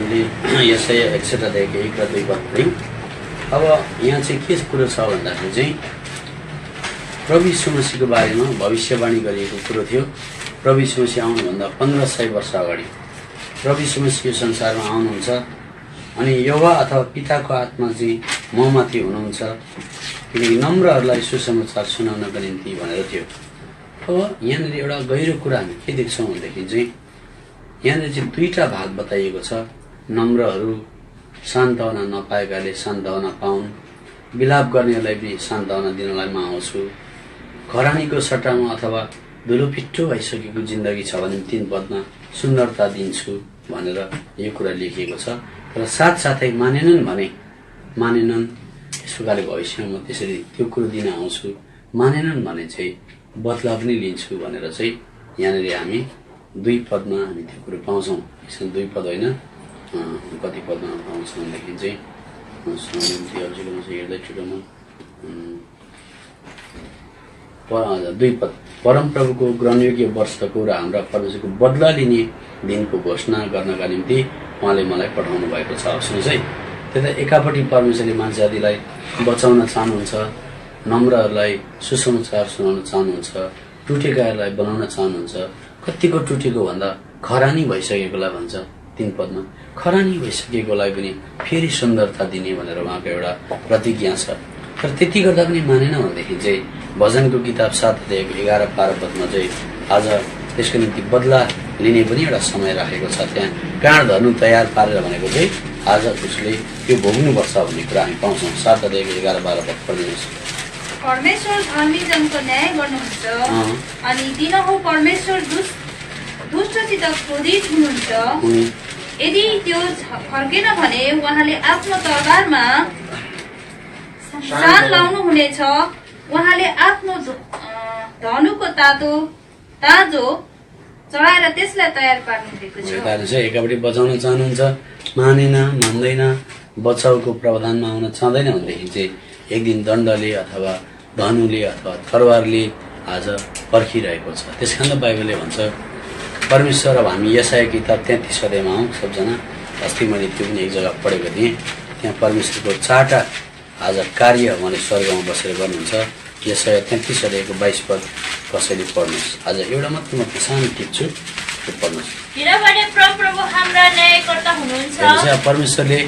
हामीले यसाया 61 अध्यायको 1 र 2 पद पढ्यौं। अब यहाँ चाहिँ के कुरो छ भन्दाखेरि चाहिँ प्रभु यीशु मसीहको बारेमा भविष्यवाणी गरिएको कुरो थियो। प्रभु यीशु मसीह आउनुभन्दा 1500 वर्ष अगाडि प्रभु यीशु मसीह संसारमा आउनुहुन्छ अनि यहोवा अथवा पिताको आत्मा चाहिँ ममाथि हुनुहुन्छ किनकि नम्रहरूलाई सुसमाचार सुनाउनको निम्ति भनेर थियो। अब यहाँनिर एउटा गहिरो कुरा हामी के देख्छौँ भनेदेखि चाहिँ यहाँनिर चाहिँ दुईटा भाग बताइएको छ। नम्रहरू सान्त्वना नपाएकाले सान्त्वना पाउन्, विलाप गर्नेहरूलाई पनि सान्त्वना दिनलाई म आउँछु, खरानीको सट्टामा अथवा धुलो पिट्टो भइसकेको जिन्दगी छ भने 3 पदमा सुन्दरता दिन्छु भनेर यो कुरा लेखिएको छ। र साथसाथै मानेनन् यसो खाले भविष्यमा म त्यसरी त्यो कुरो दिन आउँछु, मानेनन् भने चाहिँ बदला पनि लिन्छु भनेर चाहिँ यहाँनिर हामी 2 पदमा हामी त्यो कुरो पाउँछौँ। यसमा 2 पद होइन, कति पदमा पाउँछौँ भनेदेखि चाहिँ हेर्दै छिटोमा 2 पद, परमप्रभुको ग्रहणयोग्य वर्षको र हाम्रा परमेश्वरको बदला लिने दिनको घोषणा गर्नका निम्ति उहाँले मलाई पठाउनु भएको छ। सुन्नुहोस् है, त्यता एकापट्टि परमेश्वरले मान्छे जातिलाई बचाउन चाहनुहुन्छ, नम्रहरूलाई सुसमाचार सुनाउन चाहनुहुन्छ, टुटेकाहरूलाई बनाउन चाहनुहुन्छ। कतिको टुटेको भन्दा खरानी भइसकेकोलाई भन्छ 3 पदमा, खरानी भइसकेकोलाई पनि फेरि सुन्दरता दिने भनेर उहाँको एउटा प्रतिज्ञा छ। तर त्यति गर्दा पनि मानेन भनेदेखि चाहिँ भजनको किताब 7 अध्यायको 11-12 पदमा चाहिँ आज त्यसको निम्ति बदला लिने पनि एउटा समय राखेको छ। त्यहाँ काँड धर्नु तयार पारेर भनेको चाहिँ आज उसले त्यो भोग्नुपर्छ भन्ने कुरा हामी पाउँछौँ। 7 अध्यायको 11-12 पद पढिदिनुहोस्। परमेश्वर धर्मी जनको न्याय गर्नुहुन्छ अनि दिनहु परमेश्वर दुष्टसित क्रोधित हुनुहुन्छ। यदि त्यो फर्केन भने उहाँले आफ्नो तरबारमा शान लाउनु हुनेछ। उहाँले आफ्नो धनुको ताजो चढाएर त्यसलाई तयार पार्नु भएको छ। एकापट्टि बचाउन चाहनुहुन्छ, मान्दैन, बचाउको प्रावधानमा आउन चाहँदैन भनेदेखि चाहिँ एक दिन दण्डले अथवा धनुले अथवा तरवारले आज पर्खिरहेको छ। त्यसकारण त बाइबलले भन्छ परमेश्वर। अब हामी यसाया किताब 33 अध्यायमा आउँ सबजना। अस्ति मैले त्यो पनि एक जग्गा पढेको थिएँ। त्यहाँ परमेश्वरको 4टा आज कार्य उहाँले स्वर्गमा बसेर गर्नुहुन्छ। यसाया 33 अध्यायको 22 पद कसैले पढ्नुहोस्। आज एउटा मात्र म सानो टिप्छु, त्यो पढ्नुहोस्। किनभने परमप्रभु हाम्रा न्यायकर्ता हुनुहुन्छ। परमेश्वरले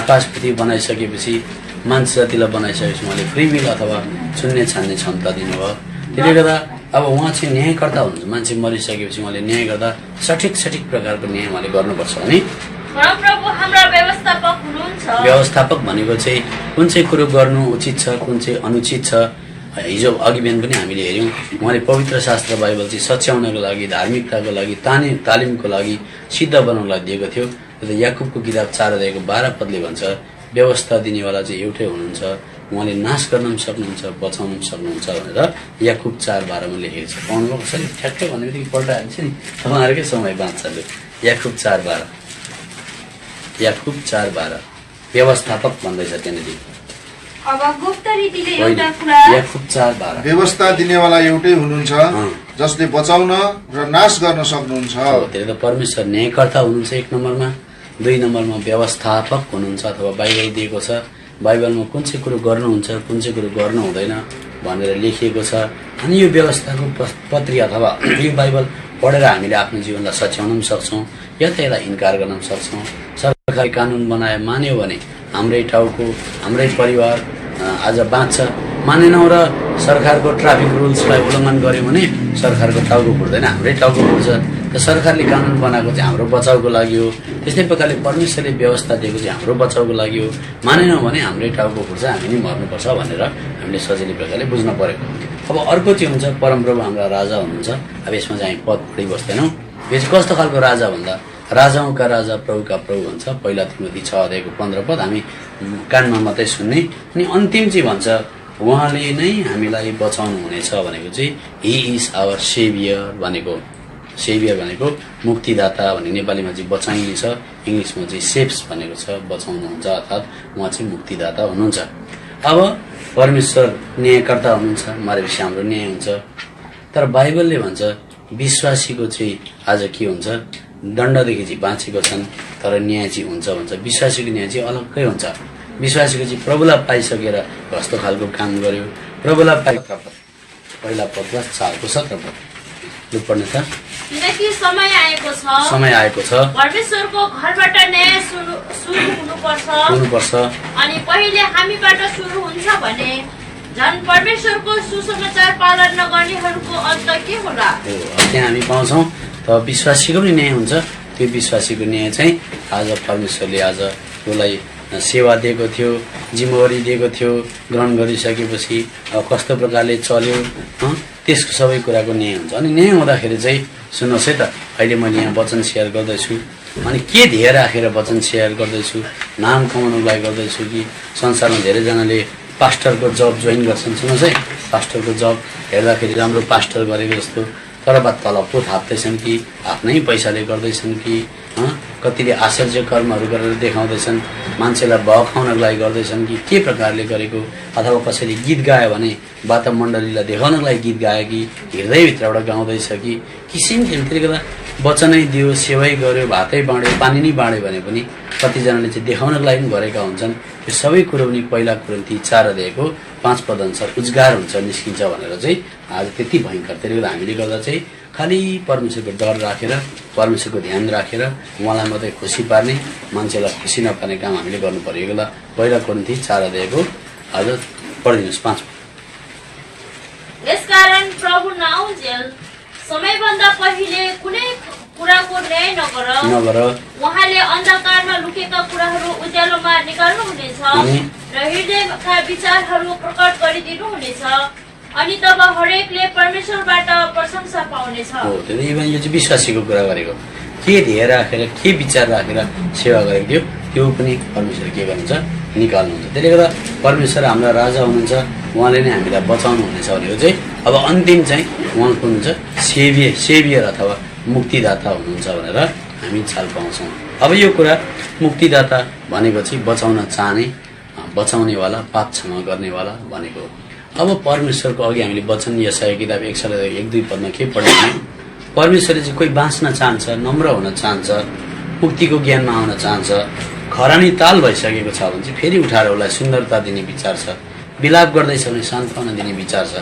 आकाश पृथ्वी बनाइसकेपछि मान्छे जातिलाई बनाइसकेपछि उहाँले फ्री विल अथवा चुन्ने छान्ने क्षमता दिनुभयो। त्यसले गर्दा अब उहाँ चाहिँ न्यायकर्ता हुनुहुन्छ। मान्छे मरिसकेपछि उहाँले न्याय गर्दा सठिक प्रकारको न्याय उहाँले गर्नुपर्छ भने परमप्रभु हाम्रा व्यवस्थापक हुनुहुन्छ। व्यवस्थापक भनेको चाहिँ कुन चाहिँ कुरो गर्नु उचित छ, कुन चाहिँ अनुचित छ। हिजो अघि बिहान पनि हामीले हेऱ्यौँ उहाँले पवित्र शास्त्र बाइबल चाहिँ सच्याउनको लागि, धार्मिकताको लागि, तालिमको लागि सिद्ध बनाउनलाई दिएको थियो। याकुबको किताब 4 अध्यायको 12 पदले भन्छ व्यवस्था दिनेवाला चाहिँ एउटै हुनुहुन्छ, उहाँले नाश गर्न पनि सक्नुहुन्छ, बचाउन पनि सक्नुहुन्छ भनेर याकुब 4:12 मा लेखेको छ। पाउनुभयो कसरी? ठ्याक्कै भन्ने बित्तिकै पल्टाइहाल्छ नि, तपाईँहरूकै समय बाँच्छ। याकुब 4:12 व्यवस्थापक भन्दैछ त्यहाँनिर। अब गुप्त रीतिले एउटा कुरा, याकुब 4:12 व्यवस्था दिनेवाला एउटै हुनुहुन्छ जसले बचाउन र नाश गर्न सक्नुहुन्छ। त्यसले त परमेश्वर न्यायकर्ता हुनुहुन्छ 1 नम्बरमा, 2 नम्बरमा व्यवस्थापक हुनुहुन्छ अथवा बाइबल दिएको छ। बाइबलमा कुन चाहिँ कुरो गर्नुहुन्छ, कुन चाहिँ कुरो गर्नु हुँदैन भनेर लेखिएको छ। अनि यो व्यवस्थाको पत्री अथवा यो बाइबल पढेर हामीले आफ्नो जीवनलाई सच्याउन पनि सक्छौँ या त यसलाई इन्कार गर्न पनि सक्छौँ। सरकारले कानुन बनाए मान्यो भने हाम्रै टाउको, हाम्रै परिवार आज बाँच्छ। मानेनौँ र सरकारको ट्राफिक रुल्सलाई उल्लङ्घन गर्यो भने सरकारको टाउको फुट्दैन, हाम्रै टाउको फुट्छ। त सरकारले कानुन बनाएको चाहिँ हाम्रो बचाउको लागि हो। त्यस्तै प्रकारले परमेश्वरले व्यवस्था दिएको चाहिँ हाम्रो बचाउको लागि हो। मानेनौँ भने हाम्रै टाउको फुट्छ, हामी नै मर्नुपर्छ भनेर हामीले सजिलो प्रकारले बुझ्न पर्यो। अब अर्को चाहिँ हुन्छ परमप्रभु हाम्रा राजा हुनुहुन्छ। अब यसमा चाहिँ हामी पद पढि बस्दैनौँ। यो चाहिँ कस्तो खालको राजा भन्दा राजाउका राजा प्रभुका प्रभु भन्छ। 1 तिमोथी 6 अध्यायको 15 पद हामी कानमा मात्रै सुन्ने। अनि अन्तिम चाहिँ भन्छ उहाँले नै हामीलाई बचाउनु हुनेछ भनेको चाहिँ हि इज आवर सेभियर भनेको। सेभियर भनेको मुक्तिदाता भन्ने नेपालीमा चाहिँ बचाइने छ, इङ्ग्लिसमा चाहिँ सेभ्स भनेको छ, बचाउनुहुन्छ अर्थात् उहाँ चाहिँ मुक्तिदाता हुनुहुन्छ। अब परमेश्वर न्यायकर्ता हुनुहुन्छ, मरेपछि हाम्रो न्याय हुन्छ। तर बाइबलले भन्छ विश्वासीको चाहिँ आज के हुन्छ, दण्डदेखि चाहिँ बाँचेको छन् तर न्याय चाहिँ हुन्छ भन्छ। विश्वासीको न्याय चाहिँ अलग्गै हुन्छ। विश्वासीको चाहिँ प्रभुलाई पाइसकेर कस्तो खालको काम गर्यो, प्रभुलाई पहिला पत्र 4 को 17 पद लु पढ्नु त। किनकि समय आएको छ परमेश्वरको घरबाट न्याय सुरु हुनुपर्छ अनि पहिले हामीबाट सुरु हुन्छ भने झन् परमेश्वरको सुसमाचार पालन नगर्नेहरूको अन्त के होला। त्यहाँ हामी पाउँछौँ त विश्वासीको पनि न्याय हुन्छ। त्यो विश्वासीको न्याय चाहिँ आज परमेश्वरले आज उसलाई सेवा दिएको थियो, जिम्मेवारी दिएको थियो, ग्रहण गरिसकेपछि कस्तो प्रकारले चल्यो त्यसको सबै कुराको न्याय हुन्छ। अनि न्याय हुँदाखेरि चाहिँ सुन्नुहोस् है त, अहिले मैले यहाँ वचन सेयर गर्दैछु अनि के ध्येय राखेर वचन सेयर गर्दैछु, नाम कमाउनुको लागि गर्दैछु कि संसारमा धेरैजनाले पास्टरको जब जोइन गर्छन्। सुन्नुहोस् है, पास्टरको जब हेर्दाखेरि राम्रो पास्टर गरेको जस्तो तर तलब पो थाप्दैछन् कि आफ्नै पैसाले गर्दैछन् कि कतिले आश्चर्य कर्महरू गरेर देखाउँदैछन्, मान्छेलाई बहकाउनको लागि गर्दैछन् कि के प्रकारले गरेको, अथवा कसैले गीत गायो भने वातामण्डलीलाई देखाउनको लागि गीत गायो कि हृदयभित्रबाट गाउँदैछ कि किसिम त्यसले गर्दा वचनै दियो, सेवै गर्यो, भातै बाँड्यो, पानी नै बाँड्यो भने पनि कतिजनाले चाहिँ देखाउनको लागि पनि गरेका हुन्छन्। यो सबै कुरो पनि पहिला कुरिन्थी 4 अध्यायको 5 पद अनुसार उजगार हुन्छ, निस्किन्छ भनेर चाहिँ आज त्यति भयङ्कर। त्यसले गर्दा हामीले गर्दा चाहिँ खालि परमेश्वरको डर राखेर, परमेश्वरको ध्यान राखेर उहाँलाई मात्रै खुसी पार्ने, मान्छेलाई खुसी नपार्ने काम हामीले गर्नु पर्यो। बेला पहिला कुरिन्थी 4 अध्यायको आज पढिदिनुहोस् 5 पद। यसकारण प्रभु नआउन्जेल समयभन्दा पहिले कुनै कुराको न्याय नगर। उहाँले अन्धकारमा लुकेका कुराहरू उज्यालोमा निकाल्नुहुनेछ र हृदयका विचारहरू प्रकट गरिदिनु हुनेछ अनि तब हरेकले परमेश्वरबाट प्रशंसा पाउनेछ। यो चाहिँ विश्वासीको कुरा गरेको, के ध्येय राखेर के विचार राखेर सेवा गरेको थियो त्यो पनि परमेश्वर के गर्नुहुन्छ, निकाल्नुहुन्छ। त्यसले गर्दा परमेश्वर हाम्रा राजा हुनुहुन्छ, उहाँले नै हामीलाई बचाउनु हुनेछ भनेको चाहिँ अब अन्तिम चाहिँ उहाँ हुनुहुन्छ सेभियर अथवा मुक्तिदाता हुनुहुन्छ भनेर हामी चाल पाउँछौँ। अब यो कुरा मुक्तिदाता भनेको चाहिँ बचाउन चाहने, बचाउनेवाला, पाप क्षमा गर्नेवाला भनेको। अब परमेश्वरको अघि हामीले वचन यशाया किताब 1:1-2 पदमा के पढ्ने, परमेश्वरले चाहिँ कोही बाँच्न चाहन्छ, नम्र हुन चाहन्छ, मुक्तिको ज्ञानमा आउन चाहन्छ, खरानी ताल भइसकेको छ भने चाहिँ फेरि उठाएर उसलाई सुन्दरता दिने विचार छ, विलाप गर्दैछ भने सान्त्वना दिने विचार छ,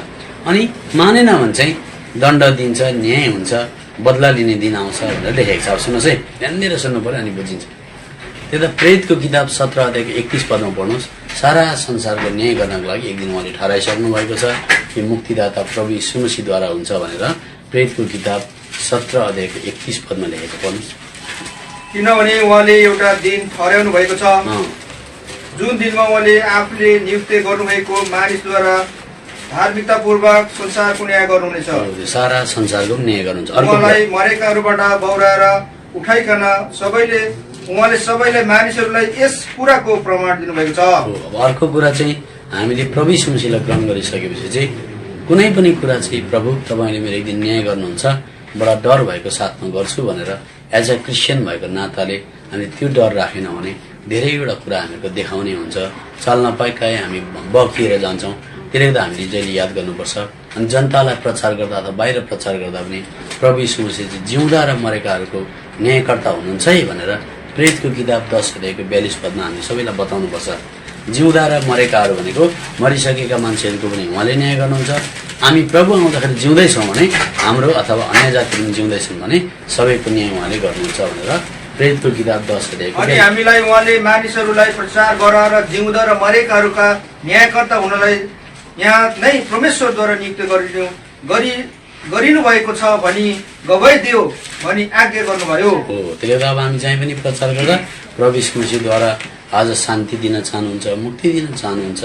अनि मानेन भने चाहिँ दण्ड दिन्छ, न्याय हुन्छ, बदला लिने दिन आउँछ भनेर लेखेको छ। सुन्नुहोस् है, ध्यान दिएर सुन्नु पर्यो अनि बुझिन्छ। त्यो त प्रेरितको किताब 17 अध्यायको 31 पदमा पढ्नुहोस्। सारा संसारको न्याय गर्नको लागि एक दिन उहाँले ठहराइसक्नु भएको छ कि मुक्तिदाता प्रभु यीशु मसीहद्वारा हुन्छ भनेर प्रेरितको किताब 17 अध्यायको 31 पदमा लेखेको पढ्नुहोस्। किनभने उहाँले एउटा दिन ठहराउनु भएको छ जुन दिनमा उहाँले आफूले नियुक्त गर्नुभएको मानिसद्वारा धार्मिकतापूर्वक संसारको न्याय गर्नुहुनेछ। सारा संसारको न्याय गर्नुहुन्छ। उहाँलाई मरेकाहरूबाट बौराएर उठाइकन उहाँले सबैलाई मानिसहरूलाई यस कुराको प्रमाण दिनुभएको छ। अब अर्को कुरा चाहिँ हामीले प्रभु यीशु मसीहलाई ग्रहण गरिसकेपछि चाहिँ कुनै पनि कुरा चाहिँ प्रभु तपाईँले मेरो एक दिन न्याय गर्नुहुन्छ, बडा डर भएको साथमा गर्छु भनेर एज अ क्रिस्चियन भएको नाताले हामी त्यो डर राखेन भने धेरैवटा कुरा हामीहरूको देखाउने हुन्छ, चल्न पाएकाए हामी बकिएर जान्छौँ। त्यसले गर्दा हामीले जहिले याद गर्नुपर्छ। अनि जनतालाई प्रचार गर्दा अथवा बाहिर प्रचार गर्दा पनि प्रभु यीशु मसीह चाहिँ जिउँदा र मरेकाहरूको न्यायकर्ता हुनुहुन्छ है भनेर प्रेरितको किताब 10 अध्यायको 42 पदमा हामी सबैलाई बताउनुपर्छ। जिउँदा र मरेकाहरू भनेको मरिसकेका मान्छेहरूको पनि उहाँले न्याय गर्नुहुन्छ। हामी प्रभु आउँदाखेरि जिउँदैछौँ भने हाम्रो अथवा अन्य जाति पनि जिउँदैछन् भने सबैको न्याय उहाँले गर्नुहुन्छ भनेर प्रेरितको किताब 10 अध्यायको। अनि हामीलाई उहाँले मानिसहरूलाई प्रचार गरेर जिउँदा र मरेकाहरूका न्यायकर्ता हुनलाई यहाँ नै परमेश्वरद्वारा नियुक्त गरिनु भएको छ भनी गवाई दियो भनी आज्ञा गर्नुभयो। त्यसले गर्दा अब हामी चाहिँ पनि प्रचार गर्दा प्रभु यीशु मसीहद्वारा आज शान्ति दिन चाहनुहुन्छ, मुक्ति दिन चाहनुहुन्छ,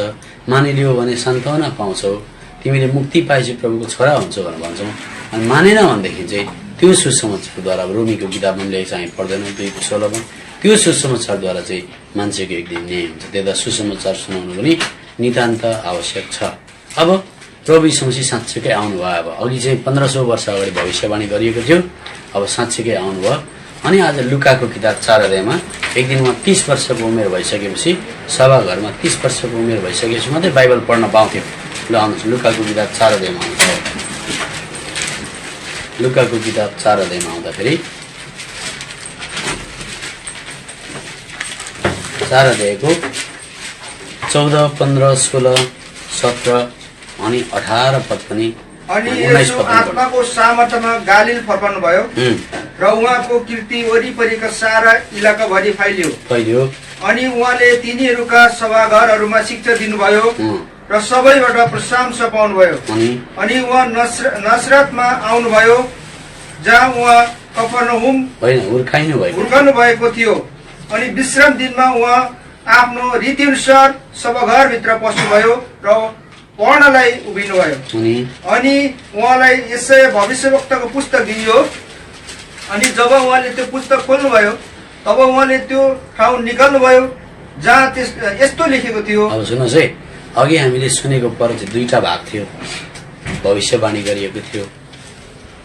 मानिलियो भने सान्त्वना पाउँछौ, तिमीले मुक्ति पाएपछि प्रभुको छोरा हुन्छौ भनेर भन्छौँ। अनि मानेन भनेदेखि चाहिँ त्यो सुसमाचारद्वारा रोमीको किताबमा लेखेको चाहिँ पढ्दैनौँ 2:16मा, त्यो सुसमाचारद्वारा चाहिँ मान्छेको एक दिन न्याय हुन्छ। त्यता सुसमाचार सुनाउनु पनि नितान्त आवश्यक छ। अब प्रभु यीशु मसीह साँच्चैकै आउनुभयो। अब अघि चाहिँ 1500 वर्ष अगाडि भविष्यवाणी गरिएको थियो, अब साँच्चैकै आउनुभयो। अनि आज लुकाको किताब 4 अध्यायमा एक दिन उहाँ 30 वर्षको उमेर भइसकेपछि सभाघरमा 30 वर्षको उमेर भइसकेपछि मात्रै बाइबल पढ्न पाउँथ्यो। ल आउनुहोस् लुकाको किताब 4 अध्यायमा आउँछ। लुकाको किताब 4 अध्यायमा आउँदाखेरि 4 अध्यायको 14, 15, 16, 17 अनि 18 पद पनि अनि 19 यसो पद पनि आत्माको सामर्थ्यमा गालिल फर्कनु भयो र उहाँको कीर्ति वरिपरिका सारा इलाकाभरि फैलियो अनि उहाँले तिनीहरूका सभाघरहरूमा शिक्षा दिनुभयो र सबैबाट प्रशंसा पाउनुभयो अनि उहाँ नसरतमा आउनुभयो जहाँ उहाँ कफरनहुम हुर्काउनु भएको थियो अनि विश्राम दिनमा उहाँ आफ्नो रीतिअनुसार सभाघरभित्र पस्नुभयो र पढ्नलाई उभिनुभयो अनि उहाँलाई यसै भविष्यवक्ताको पुस्तक दिइयो अनि जब उहाँले त्यो पुस्तक खोल्नुभयो तब उहाँले त्यो ठाउँ निकाल्नुभयो जहाँ यस्तो लेखेको थियो। अब सुन्नुहोस् है, अघि हामीले सुनेको पर चाहिँ 2टा भाग थियो, भविष्यवाणी गरिएको थियो।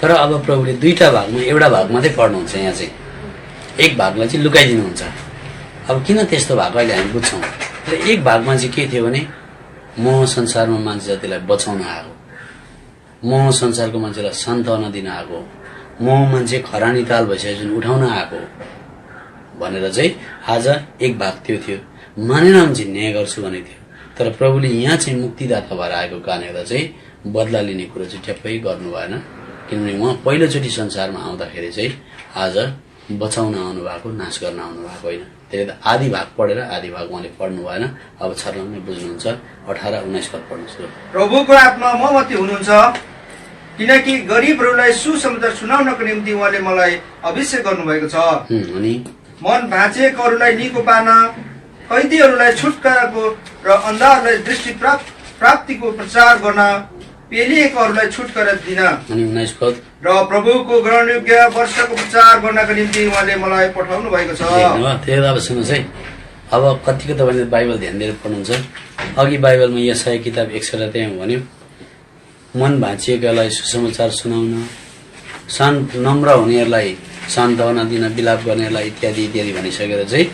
तर अब प्रभुले 2टा भागमा एउटा भाग मात्रै पढ्नुहुन्छ। यहाँ चाहिँ एक भागलाई चाहिँ लुकाइदिनुहुन्छ। अब किन त्यस्तो भएको अहिले हामी बुझ्छौँ। तर एक भागमा चाहिँ के थियो भने म संसारमा मान्छे जातिलाई बचाउन आएको, म संसारको मान्छेलाई सान्त्वना दिन आएको, म मान्छे खरानी ताल भइसकेपछि उठाउन आएको भनेर चाहिँ आज एक भाग त्यो थियो। मानेन भने चाहिँ न्याय गर्छु भनेको थियो। तर प्रभुले यहाँ चाहिँ मुक्तिदाता भएर आएको कारणले गर्दा चाहिँ बदला लिने कुरो चाहिँ ठ्याप्पै गर्नु भएन। किनभने उहाँ पहिलोचोटि संसारमा आउँदाखेरि चाहिँ आज बचाउन आउनु भएको, नाश गर्न आउनु भएको होइन। त्यसले त आधी भाग पढेर आधी भाग उहाँले पढ्नु भएन। अब छर्लङ्गै बुझ्नुहुन्छ। 18, 19 पद पढ्नुहोस्। प्रभुको आत्मा ममाथि हुनुहुन्छ किनकि गरिबहरूलाई सुसमाचार सुनाउनको निम्ति उहाँले मलाई अभिषेक गर्नुभएको छ। अनि मन भाँचिएकोहरूलाई निको पार्न, कैदीहरूलाई छुटकाराको र अन्धाहरूलाई दृष्टि प्राप्तिको प्रचार गर्न, पेलिएकोहरूलाई छुटकारा दिन अनि 19 पद र प्रभुको ग्रहणयोग्य वर्षको प्रचार गर्नको निम्ति उहाँले मलाई पठाउनु भएको छ। त्यही अब सुन्नुहोस् है, अब कतिको तपाईँले बाइबल ध्यान दिएर पढ्नुहुन्छ। अघि बाइबलमा यशाया किताब 61 त्यहाँ भन्यो, मन भाँचिएकालाई सुसमाचार सुनाउन, नम्र हुनेहरूलाई सान्त्वना दिन, विलाप गर्नेहरूलाई इत्यादि इत्यादि भनिसकेर चाहिँ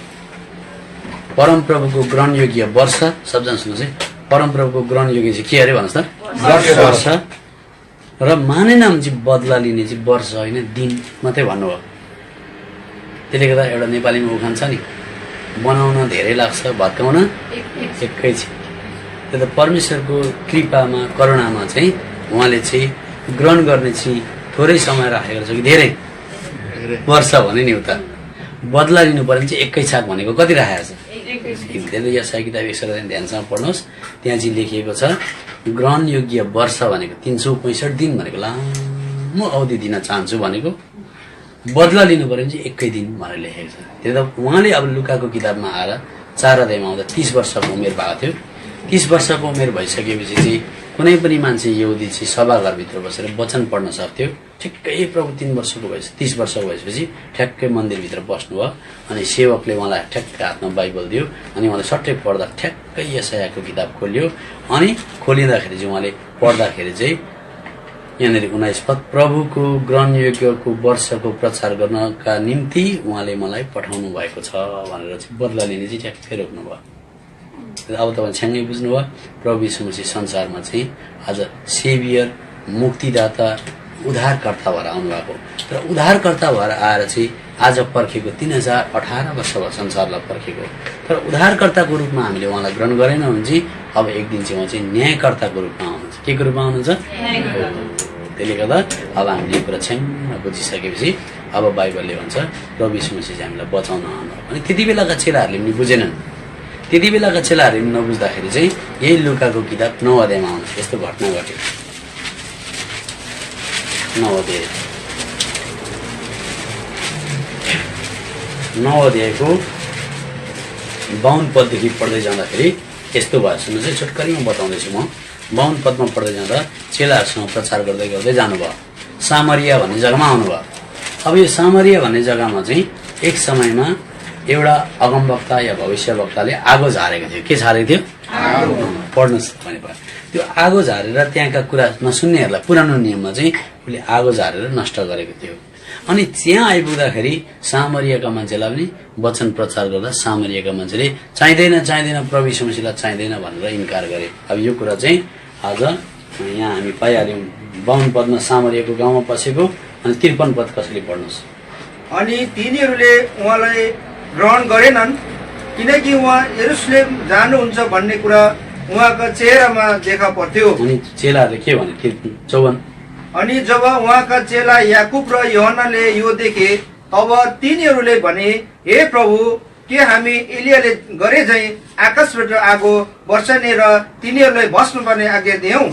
परमप्रभुको ग्रहणयोग्य वर्ष, सबजना सुन्नुहोस् है, परमप्रभुको ग्रहणयोग्य चाहिँ के अरे भन्नुहोस् त, वर्ष र मानेन भने चाहिँ बदला लिने चाहिँ वर्ष होइन, दिन मात्रै भन्नुभयो। त्यसले गर्दा एउटा नेपालीमा उखान छ नि, बनाउन धेरै लाग्छ, भत्काउन एकैछिन। त्यो त परमेश्वरको कृपामा, करुणामा चाहिँ उहाँले चाहिँ ग्रहण गर्ने चाहिँ थोरै समय राखेको छ कि धेरै वर्ष भने नि उता बदला लिनु पर्यो भने चाहिँ एकै छाक भनेको कति राखेको छ। त्यसले यशाया किताब 61 ध्यानसँग पढ्नुहोस्। त्यहाँ चाहिँ लेखिएको छ ग्रहण योग्य वर्ष भनेको 365 दिन भनेको लामो अवधि दिन चाहन्छु भनेको, बदला लिनु पर्यो भने चाहिँ एकै दिन भनेर लेखेको छ। त्यो त उहाँले अब लुकाको किताबमा आएर 4 अध्यायमा आउँदा 30 वर्षको उमेर भएको थियो। 30 वर्षको उमेर भइसकेपछि चाहिँ कुनै पनि मान्छे यहुदी चाहिँ सभाघरभित्र बसेर वचन पढ्न सक्थ्यो। ठ्याक्कै प्रभु 3 वर्षको भएपछि 30 वर्षको भएपछि ठ्याक्कै मन्दिरभित्र बस्नुभयो अनि सेवकले उहाँलाई ठ्याक्कै हातमा बाइबल दियो अनि उहाँले सट्टै पढ्दा ठ्याक्कै यशायाको किताब खोल्यो अनि खोलिँदाखेरि चाहिँ उहाँले पढ्दाखेरि चाहिँ यहाँनिर 19 पद, प्रभुको ग्रहणयोग्यको वर्षको प्रचार गर्नका निम्ति उहाँले मलाई पठाउनु भएको छ भनेर चाहिँ बदला लिने चाहिँ ठ्याक्कै रोक्नुभयो। अब तपाईँ छ्याङ्गै बुझ्नुभयो, प्रभु यीशु मसीह संसारमा चाहिँ आज सेभियर, मुक्तिदाता, उद्धारकर्ता भएर आउनुभएको। तर उद्धारकर्ता भएर आएर चाहिँ आज पर्खेको 3018 वर्ष भयो संसारलाई पर्खेको। तर उद्धारकर्ताको रूपमा हामीले उहाँलाई ग्रहण गरेनौँ भने चाहिँ अब एक दिन चाहिँ उहाँ चाहिँ न्यायकर्ताको रूपमा आउनुहुन्छ। के को रूपमा आउनुहुन्छ? त्यसले गर्दा अब हामीले कुरा छ्याङ्ग बुझिसकेपछि अब बाइबलले भन्छ प्रभु यीशु मसीह चाहिँ हामीलाई बचाउन आउनुभयो। अनि त्यति बेलाका चेलाहरूले पनि बुझेनन्। त्यति बेलाका चेलाहरूले पनि नबुझ्दाखेरि चाहिँ यही लुकाको किताब 9 अध्यायमा आउँछ। यस्तो घटना घट्यो। 9 अध्यायको 52 पददेखि पढ्दै जाँदाखेरि यस्तो भयो। सुन्नुहोस् है, छोटकरीमा बताउँदैछु म। 52 पदमा पढ्दै जाँदा चेलाहरूसँग प्रचार गर्दै गर्दै जानुभयो। सामरिया भन्ने जग्गामा आउनुभयो। अब यो सामरिया भन्ने जग्गामा चाहिँ एक समयमा एउटा अगमवक्ता या भविष्यवक्ताले आगो झारेको थियो। के झारेको थियो? पढ्नुहोस् भने भयो। त्यो आगो झारेर त्यहाँका कुरा नसुन्नेहरूलाई पुरानो नियममा चाहिँ उसले आगो झारेर नष्ट गरेको थियो। अनि त्यहाँ आइपुग्दाखेरि सामरियाका मान्छेलाई पनि वचन प्रचार गर्दा सामरियाका मान्छेले चाहिँदैन प्रभु यीशु मसीहलाई चाहिँदैन भनेर इन्कार गरे। अब यो कुरा चाहिँ आज यहाँ हामी पाइहाल्यौँ। 52 पदमा सामरियाको गाउँमा पसेको। अनि 53 पद कसैले पढ्नुहोस्। अनि तिनीहरूले उहाँलाई ग्रहण गरेनन् किनकि उहाँ यरुसलेम जानुहुन्छ भन्ने कुरा उहाँका चेहरामा देखा पर्थ्यो। अनि चेलाहरूले के भने 54 अनि जब उहाँका चेला याकुब र योहन्नाले यो देखे तब तिनीहरूले भने, हे प्रभु, के हामी एलियाले गरे झै आकाशबाट आगो वर्षाने र तिनीहरूलाई भस्म पर्ने आज्ञा दियौं?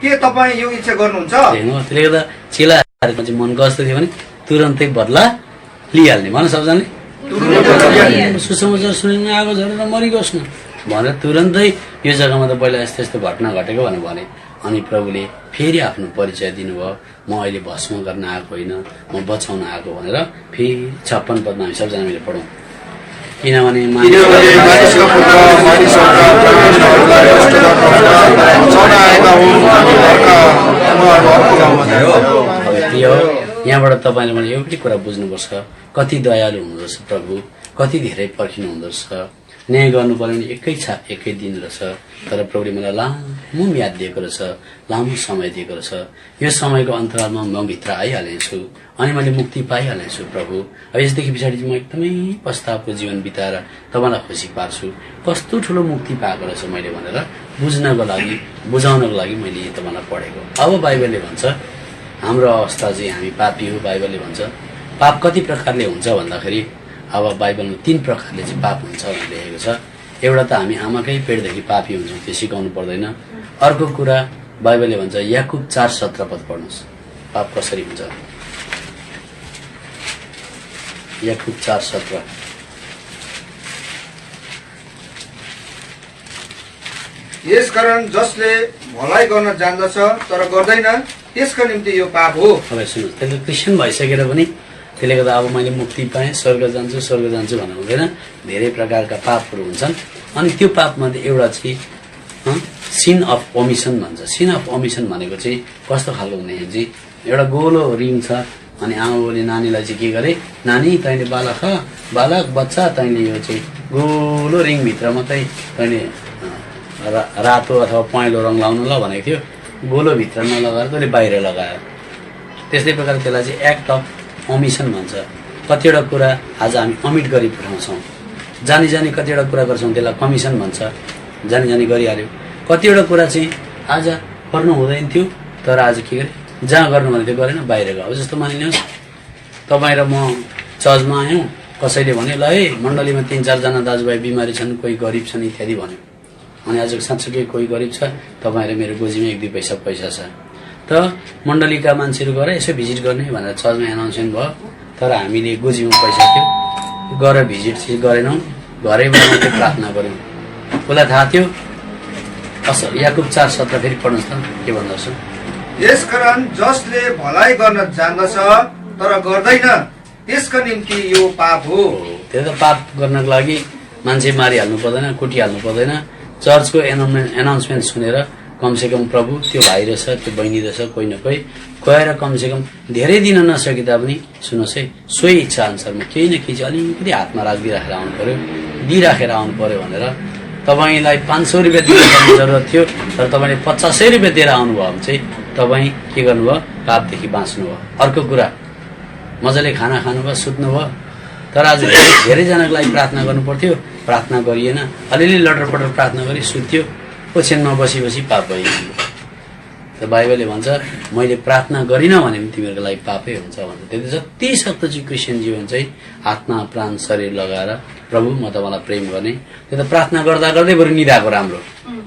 के तपाईँ यो इच्छा गर्नुहुन्छ? त्यसले गर्दा चेलाहरूको चाहिँ मन कस्तो थियो भने तुरन्तै बदला लिइहाल्ने। भन सबजनाले सुसमाचार सुनेर आगो झरेर मरिगयोस् न भनेर तुरन्तै यो जग्गामा त पहिला यस्तो यस्तो घटना घटेको भनेर भने। अनि प्रभुले फेरि आफ्नो परिचय दिनुभयो, म अहिले भस्म गर्न आएको होइन, म बचाउन आएको भनेर फेरि 56 पदमा हामी सबजना मिलेर पढौँ। किनभने यहाँबाट तपाईँले मैले एउटै कुरा बुझ्नुपर्छ, कति दयालु हुँदोरहेछ प्रभु, कति धेरै पर्खिनु हुँदोरहेछ। न्याय गर्नु पर्यो भने एकै दिन रहेछ, तर प्रभुले मलाई लामो म्याद दिएको रहेछ, लामो समय दिएको रहेछ। यो समयको अन्तरालमा म भित्र आइहालेछु अनि मैले मुक्ति पाइहालेछु प्रभु। अब यसदेखि पछाडि म एकदमै पश्चातापको जीवन बिताएर तपाईँलाई खुसी पार्छु, कस्तो ठुलो मुक्ति पाएको रहेछ मैले भनेर बुझ्नको लागि, बुझाउनको लागि मैले तपाईँलाई पढेको। अब बाइबलले भन्छ हाम्रो अवस्था चाहिँ हामी पापी हो। बाइबलले भन्छ पाप कति प्रकारले हुन्छ भन्दाखेरि अब बाइबलमा 3 प्रकारले चाहिँ पाप हुन्छ भनेर लेखेको छ। एउटा त हामी आमाकै पेटदेखि पापी हुन्छौँ, त्यो सिकाउनु पर्दैन। अर्को कुरा बाइबलले भन्छ याकुब 4:17 पद पढ्नुहोस्, पाप कसरी हुन्छ। याकुब 4:17 यसकारण जसले भलाइ गर्न जान्दछ तर गर्दैन त्यसका निम्ति यो पाप हो। अब सुन्नुहोस्, त्यसले क्रिस्चियन भइसकेर पनि त्यसले गर्दा अब मैले मुक्ति पाएँ, स्वर्ग जान्छु भन्नु हुँदैन। धेरै प्रकारका पापहरू हुन्छन्। अनि त्यो पापमध्ये एउटा चाहिँ सिन अफ ओमिसन भन्छ। सिन अफ ओमिसन भनेको चाहिँ कस्तो खालको हुने चाहिँ एउटा गोलो रिङ छ अनि आमाबाउले नानीलाई चाहिँ के गरे, नानी तैँले बालक बच्चा तैँले यो चाहिँ गोलो रिङभित्र मात्रै तैँले रातो अथवा पहेँलो रङ लाउनु ल भनेको थियो, गोलोभित्र नलगाएर तैँले बाहिर लगायो। त्यस्तै प्रकारले त्यसलाई चाहिँ एक्ट अफ ओमिसन भन्छ। कतिवटा कुरा आज हामी अमिट गरी पठाउँछौँ, जानी कतिवटा कुरा गर्छौँ, त्यसलाई कमिसन भन्छ, जानी गरिहाल्यो। कतिवटा कुरा चाहिँ आज गर्नु हुँदैन थियो तर आज के गरे, जहाँ गर्नु भने त्यो गरेन, बाहिर गयो। जस्तो मानिलिनुहोस् तपाईँ र म चर्चमा आयौँ, कसैले भन्यो ल है मण्डलीमा 3-4 जना दाजुभाइ बिमारी छन्, कोही गरिब छन् इत्यादि भन्यो। अनि आज साँच्चै कोही गरिब छ, तपाईँ र मेरो गोजीमा 1-2 पैसा छ, त मण्डलीका मान्छेहरू गएर यसो भिजिट गर्ने भनेर चर्चमा एनाउन्समेन्ट भयो। तर हामीले गोजीमा पैसा थियो, गएर भिजिट चाहिँ गरेनौँ, घरैमा मात्रै प्रार्थना गऱ्यौँ। उसलाई थाहा थियो। याकुब 4:17 फेरि पढ्नुहोस् त, के भन्दो रहेछ। यसकारण जसले भलाइ गर्न जान्दछ तर गर्दैन त्यसका निम्ति यो पाप हो। त्यो त पाप गर्नको लागि मान्छे मारिहाल्नु पर्दैन, कुटिहाल्नु पर्दैन। चर्चको एनाउन्समेन्ट सुनेर कमसेकम प्रभु त्यो भाइ रहेछ, त्यो बहिनी रहेछ, कोही न कोही गएर कमसेकम धेरै दिन नसके तापनि सुन्नुहोस् है, सोही इच्छा अनुसारमा केही न केही चाहिँ अलिकति हातमा राखिदिइराखेर आउनु पर्यो, दिइराखेर आउनु पर्यो भनेर। तपाईँलाई 500 रुपियाँ दिनुपर्ने जरुरत थियो तर तपाईँले 50 रुपियाँ दिएर आउनुभयो भने चाहिँ तपाईँ के गर्नुभयो, पापदेखि बाँच्नुभयो। अर्को कुरा मजाले खाना खानुभयो, सुत्नुभयो। तर आज धेरैजनाको लागि प्रार्थना गर्नु पर्थ्यो, प्रार्थना गरिएन, अलिअलि लटरपटर प्रार्थना गरी सुत्यो, ओछ्यानमा बसी पाप भइगयो। त बाइबलले भन्छ मैले प्रार्थना गरिनँ भने पनि तिमीहरूको लागि पापै हुन्छ भन्छ। त्यति जति सक्दो चाहिँ क्रिस्चियन जीवन चाहिँ आत्मा प्राण शरीर लगाएर प्रभु म तपाईँलाई प्रेम गर्ने। त्यो त प्रार्थना गर्दा गर्दै बरु निदाको राम्रो,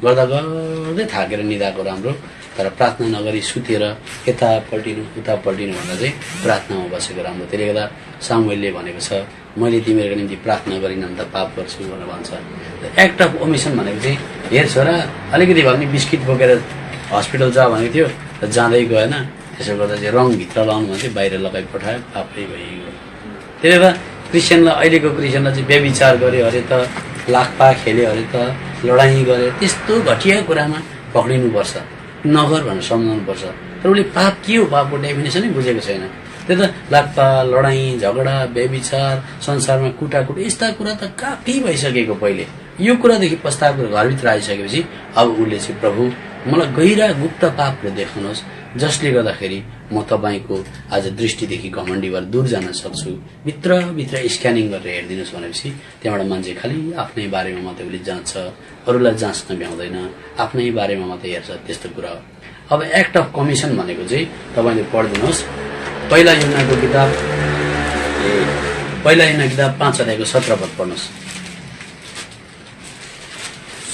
गर्दा गर्दै थाकेर निदाको राम्रो। तर प्रार्थना नगरी सुतेर यता पल्टिनु उता पल्टिनु भन्दा चाहिँ प्रार्थनामा बसेको राम्रो। त्यसले गर्दा सामुएलले भनेको छ मैले तिमीहरूको निम्ति प्रार्थना गरिनँ भने त पाप गर्छु भनेर भन्छ। एक्ट अफ ओमिसन भनेको चाहिँ हेर छोरा अलिकति भए पनि बिस्किट बोकेर हस्पिटल जा भनेको थियो, त जाँदै गएन, त्यसो गर्दा चाहिँ रङभित्र लाउनु भन्थ्यो, बाहिर लगाइ पठायो, पापै भइगयो। त्यसले गर्दा क्रिस्चियनलाई, अहिलेको क्रिस्चियनलाई चाहिँ व्यभिचार गऱ्यो अरे त, लाखपा खेल्यो अरे त, लडाइँ गऱ्यो, त्यस्तो घटिया कुरामा पक्रिनुपर्छ, नगर भनेर सम्झाउनुपर्छ। तर उसले पाप के हो, पापको डेफिनेसनै बुझेको छैन। त्यो त लाखपा, लडाइँ झगडा, व्यभिचार, संसारमा कुटाकुट, यस्ता कुरा त काफी भइसकेको पहिले। यो कुरादेखि पश्चाताप भित्र आइसकेपछि अब उसले चाहिँ प्रभु मलाई गहिरा गुप्त पापहरू देखाउनुहोस् जसले गर्दाखेरि म तपाईँको आज दृष्टिदेखि घमण्डी भएर दूर जान सक्छु। भित्र स्क्यानिङ गरेर हेरिदिनुहोस् भनेपछि त्यहाँबाट मान्छे खालि आफ्नै बारेमा मात्रै उसले जाँच्छ, अरूलाई जाँच्न भ्याउँदैन, आफ्नै बारेमा मात्रै हेर्छ, त्यस्तो कुरा हो। अब एक्ट अफ कमिसन भनेको चाहिँ तपाईँले पढिदिनुहोस्। पहिला युहन्नाको किताब 5 अध्यायको 17 पद पढ्नुहोस्।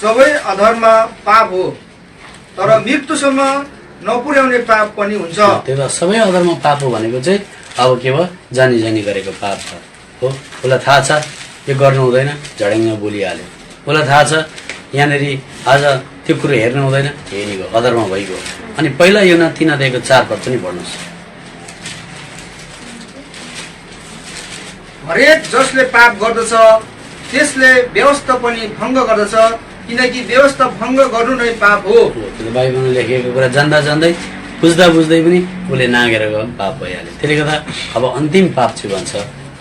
सबै अधर्म पाप हो, तर मृत्युसम्म नपुर्याउने पाप पनि हुन्छ। त्यो त सबै अधर्म पाप हो भनेको चाहिँ अब के भयो, जानी जानी गरेको पाप हो। उसलाई थाहा छ यो गर्नु हुँदैन, झड्याङ्ग बोलिहाल्यो। उसलाई थाहा छ यहाँनिर आज त्यो कुरो हेर्नु हुँदैन, हेरिगयो, अधर्म भइगयो। अनि पहिला युहन्ना 3 अध्यायको 4 पद पनि पढ्नुहोस्। हरेक जसले पाप गर्दछ त्यसले व्यवस्था पनि भङ्ग गर्दछ, किनकि व्यवस्था भङ्ग गर्नु नै पाप हो। त्यो बाइबलमा लेखिएको कुरा जान्दा जान्दै बुझ्दा बुझ्दै पनि उसले नागेर गयो, पाप भइहाल्यो। त्यसले गर्दा अब अन्तिम पाप चाहिँ भन्छ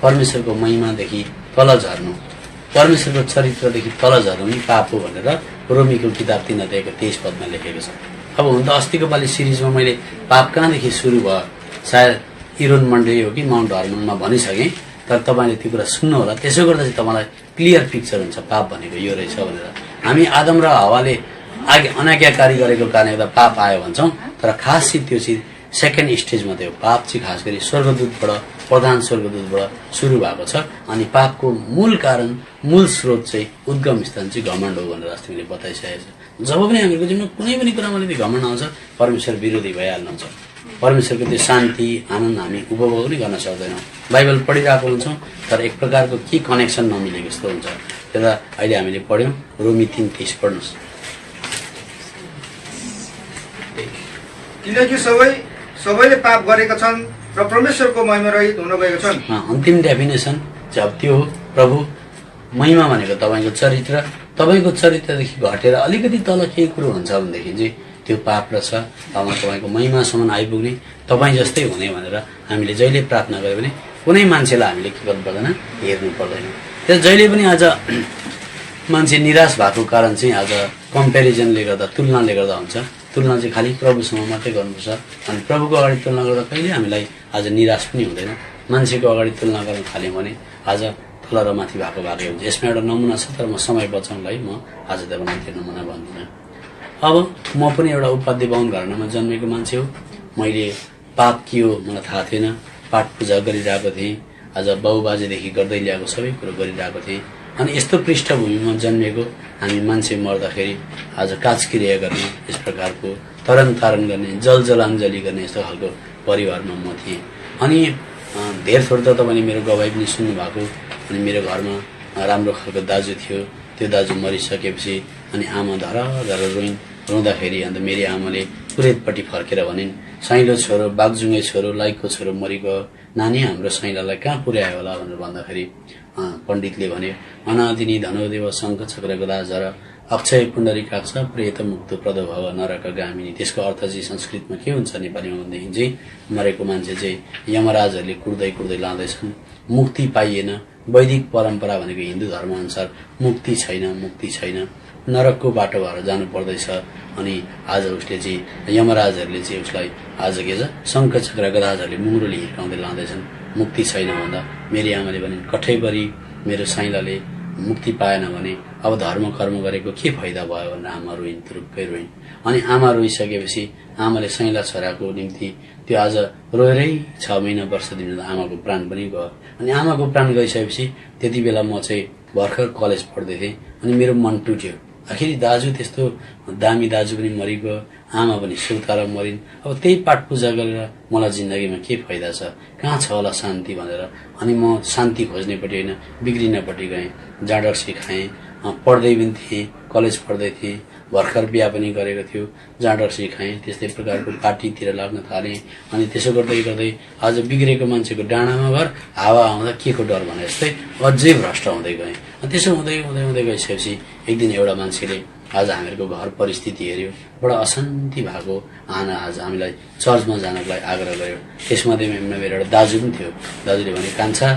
परमेश्वरको महिमादेखि तल झर्नु, परमेश्वरको चरित्रदेखि तल झर्नु नि पाप हो भनेर रोमीको किताब 3 अध्यायको 23 पदमा लेखेको छ। अब हुन त अस्तिको पालि सिरिजमा मैले पाप कहाँदेखि सुरु भयो, सायद इरोन मन्डे हो कि माउन्ट हर्मनमा भनिसकेँ, तर तपाईँले त्यो कुरा सुन्नु होला। त्यसो गर्दा चाहिँ तपाईँलाई क्लियर पिक्चर हुन्छ पाप भनेको यो रहेछ भनेर। हामी आदम र हवाले अनाज्ञाकारी गरेको कारणले गर्दा पाप आयो भन्छौँ, तर खास चाहिँ त्यो चाहिँ सेकेन्ड स्टेज मात्रै हो। पाप चाहिँ खास गरी स्वर्गदूतबाट, प्रधान स्वर्गदूतबाट सुरु भएको छ। अनि पापको मूल कारण, मूल स्रोत चाहिँ उद्गम स्थान चाहिँ घमण्ड हो भनेर अस्ति मैले बताइसकेको छु। जब पनि हामीहरूको जीवनमा कुनै पनि कुरामा यदि घमण्ड आउँछ, परमेश्वर विरोधी भइहाल्नुहुन्छ। परमेश्वरको त्यो शान्ति आनन्द हामी उपभोग नै गर्न सक्दैनौँ। बाइबल पढिरहेको हुन्छौँ तर एक प्रकारको के कनेक्सन नमिलेको जस्तो हुन्छ। त्यता अहिले हामीले पढ्यौँ रोमी 3:23 पढ्नुहोस्। किनकि सबैले पाप गरेका छन् र परमेश्वरको महिमा रहित हुन गएका छन्। अन्तिम डेफिनेसन चाहिँ अब त्यो हो। प्रभु महिमा भनेको तपाईँको चरित्र, तपाईँको चरित्रदेखि घटेर अलिकति तल केही कुरो हुन्छ भनेदेखि चाहिँ त्यो पाप रहेछ। तपाईँको महिमासम्म आइपुग्ने, तपाईँ जस्तै हुने भनेर हामीले जहिले प्रार्थना गऱ्यो भने कुनै मान्छेलाई हामीले के गर्नु पर्दैन, हेर्नु पर्दैन। त्यो जहिले पनि आज मान्छे निराश भएको कारण चाहिँ आज कम्पेरिजनले गर्दा, तुलनाले गर्दा हुन्छ। तुलना चाहिँ खालि प्रभुसँग मात्रै गर्नुपर्छ। अनि प्रभुको अगाडि तुलना गर्दा कहिले हामीलाई आज निराश पनि हुँदैन। मान्छेको अगाडि तुलना गर्न थाल्यौँ भने आज तल र माथि भएको हुन्छ। यसमा एउटा नमुना छ, तर म समय बचाउनलाई म आज तपाईँलाई त्यो नमुना भन्दिनँ। अब म पनि एउटा उपाध्य बाहुन घरानामा जन्मेको मान्छे हो। मैले पाप के हो मलाई थाहा थिएन। पाठ पूजा गरिरहेको थिएँ, आज बाउबाजेदेखि गर्दै ल्याएको सबै कुरो गरिरहेको थिएँ। अनि यस्तो पृष्ठभूमिमा जन्मेको हामी मान्छे मर्दाखेरि आज काजक्रिया गर्ने, यस प्रकारको तरन तारण गर्ने, जलाञ्जली गर्ने यस्तो खालको परिवारमा म थिएँ। अनि धेर थोर त तपाईँले मेरो गवाई पनि सुन्नुभएको। अनि मेरो घरमा राम्रो खालको दाजु थियो, त्यो दाजु मरिसकेपछि अनि आमा धरा रोइन्। रुँदाखेरि अन्त मेरी आमाले पुरेतपट्टि फर्केर भनिन्, साइलो छोरो, बागजुङ्गे छोरो, लाइकको छोरो मरिगयो, नानी हाम्रो साइलालाई कहाँ पुर्यायो होला भनेर भन्दाखेरि पण्डितले भने, अनादिनी धनोदेव शङ्ख चक्र गदा झर अक्षय पुण्डरीकाक्ष प्रेत मुक्त प्रद भव नरक गामिनी। त्यसको अर्थ चाहिँ संस्कृतमा के हुन्छ नेपालीमा भनेदेखि चाहिँ मरेको मान्छे चाहिँ यमराजहरूले कुर्दै कुर्दै लाँदैछन्, मुक्ति पाइएन। वैदिक परम्परा भनेको हिन्दू धर्म अनुसार मुक्ति छैन, नरकको बाटो भएर जानु पर्दैछ। अनि आज उसले चाहिँ यमराजहरूले चाहिँ उसलाई आज के छ शङ्ख चक्र गदाजहरूले मुङ्ग्रोले हिर्काउँदै लाँदैछन्, मुक्ति छैन भन्दा मेरी आमाले भने कठैभरि मेरो साइलाले मुक्ति पाएन भने अब धर्म कर्म गरेको के फाइदा भयो भनेर आमा रोइन्, तुरुक्कै रोइन्। अनि आमा रोइसकेपछि आमाले साइला छोराको निम्ति त्यो आज रोएरै 6 महिना वर्ष दिन आमाको प्राण पनि गयो। अनि आमाको प्राण गइसकेपछि त्यति बेला म चाहिँ भर्खर कलेज पढ्दै थिएँ। अनि मेरो मन टुट्यो, आखिर दाजु त्यस्तो दामी दाजु पनि मरिगयो, आमा पनि सुर्ताएर मरिन्। अब त्यही पाठ पूजा गरेर मलाई जिन्दगीमा के फाइदा छ, कहाँ छ होला शान्ति भनेर अनि म शान्ति खोज्नेपट्टि होइन बिग्रिनपट्टि गएँ। जाँडक्सी खाएँ, पढ्दै पनि थिएँ, कलेज पढ्दै थिएँ, भर्खर बिहा पनि गरेको थियो, जाँडक्सी खाएँ, त्यस्तै प्रकारको पार्टीतिर लाग्न थालेँ। अनि त्यसो गर्दै गर्दै आज बिग्रेको मान्छेको डाँडामा घर हावा आउँदा के को डर भने जस्तै अझै भ्रष्ट हुँदै गएँ। त्यसो हुँदै हुँदै हुँदै गइसकेपछि एक दिन एउटा मान्छेले आज हामीहरूको घर परिस्थिति हेऱ्यो, बडा अशान्ति भएको, आज हामीलाई चर्चमा जानको लागि आग्रह गर्यो। त्यसमध्येमा मेरो एउटा दाजु पनि थियो। दाजुले भने, कान्छा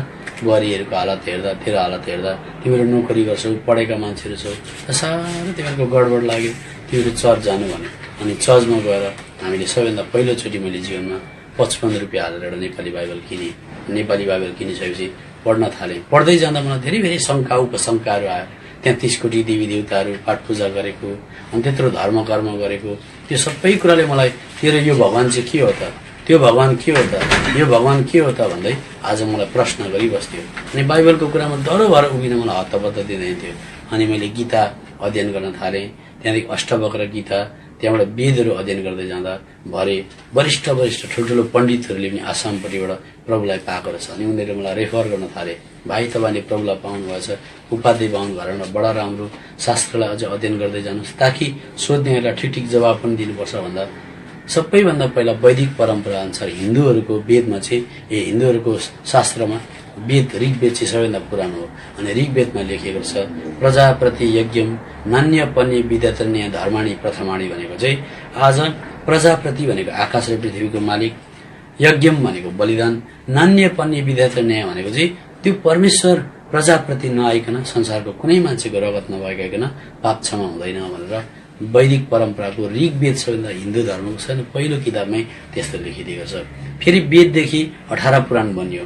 बुहारीहरूको हालत हेर्दा, तेरो हालत हेर्दा तिमीहरू नोकरी गर्छौ, पढेका मान्छेहरू छौ, साह्रो तिमीहरूको गडबड लाग्यो, तिमीहरू चर्च जानु भन्यो। अनि चर्चमा गएर हामीले सबैभन्दा पहिलोचोटि मैले जीवनमा 55 रुपियाँ हालेर एउटा नेपाली बाइबल किने। नेपाली बाइबल किनिसकेपछि पढ्न थालेँ। पढ्दै जाँदा मलाई धेरै शङ्का उपशङ्काहरू आयो। त्यहाँ 30 कोटी देवी देवताहरू पाठ पूजा गरेको, अनि त्यत्रो धर्म कर्म गरेको, त्यो सबै कुराले मलाई तेरो यो भगवान चाहिँ के हो त, त्यो भगवान के हो त, यो भगवान के हो त भन्दै आज मलाई प्रश्न गरिबस्थ्यो। अनि बाइबलको कुरामा डरो भएर उभिन मलाई हत्तपत्त दिँदैन थियो। अनि मैले गीता अध्ययन गर्न थालेँ। त्यहाँदेखि अष्टवक्र गीता, त्यहाँबाट वेदहरू अध्ययन गर्दै जाँदा भरे वरिष्ठ ठुल्ठुलो पण्डितहरूले पनि आसामपट्टिबाट प्रभुलाई पाएको रहेछ। अनि उनीहरूले मलाई रेफर गर्न थाले, भाइ तपाईँले प्रभुलाई पाउनु भएछ, उपाधि पाउनु भएर बडा राम्रो, शास्त्रलाई अझ अध्ययन गर्दै जानुहोस् ताकि सोध्नेहरूलाई ठिक जवाब पनि दिनुपर्छ भन्दा सबैभन्दा पहिला वैदिक परम्परा अनुसार हिन्दूहरूको वेदमा चाहिँ हिन्दूहरूको शास्त्रमा वेद ऋग्वेद चाहिँ सबैभन्दा पुरानो हो। अनि ऋग्वेदमा लेखिएको छ प्रजाप्रति यज्ञम नान्य पन्य विद्यातन्य धर्माणी प्रथमाणी भनेको चाहिँ आज प्रजाप्रति भनेको आकाश र पृथ्वीको मालिक, यज्ञम भनेको बलिदान, नान्य पन्य विद्यातन्य भनेको चाहिँ त्यो परमेश्वर प्रजाप्रति नआइकन संसारको कुनै मान्छेको रगत नभइकन पाप क्षमा हुँदैन भनेर वैदिक परम्पराको ऋग्वेद सबैभन्दा हिन्दू धर्मको छैन पहिलो किताबमै त्यस्तो लेखिदिएको छ। फेरि वेददेखि 18 पुराण बनियो।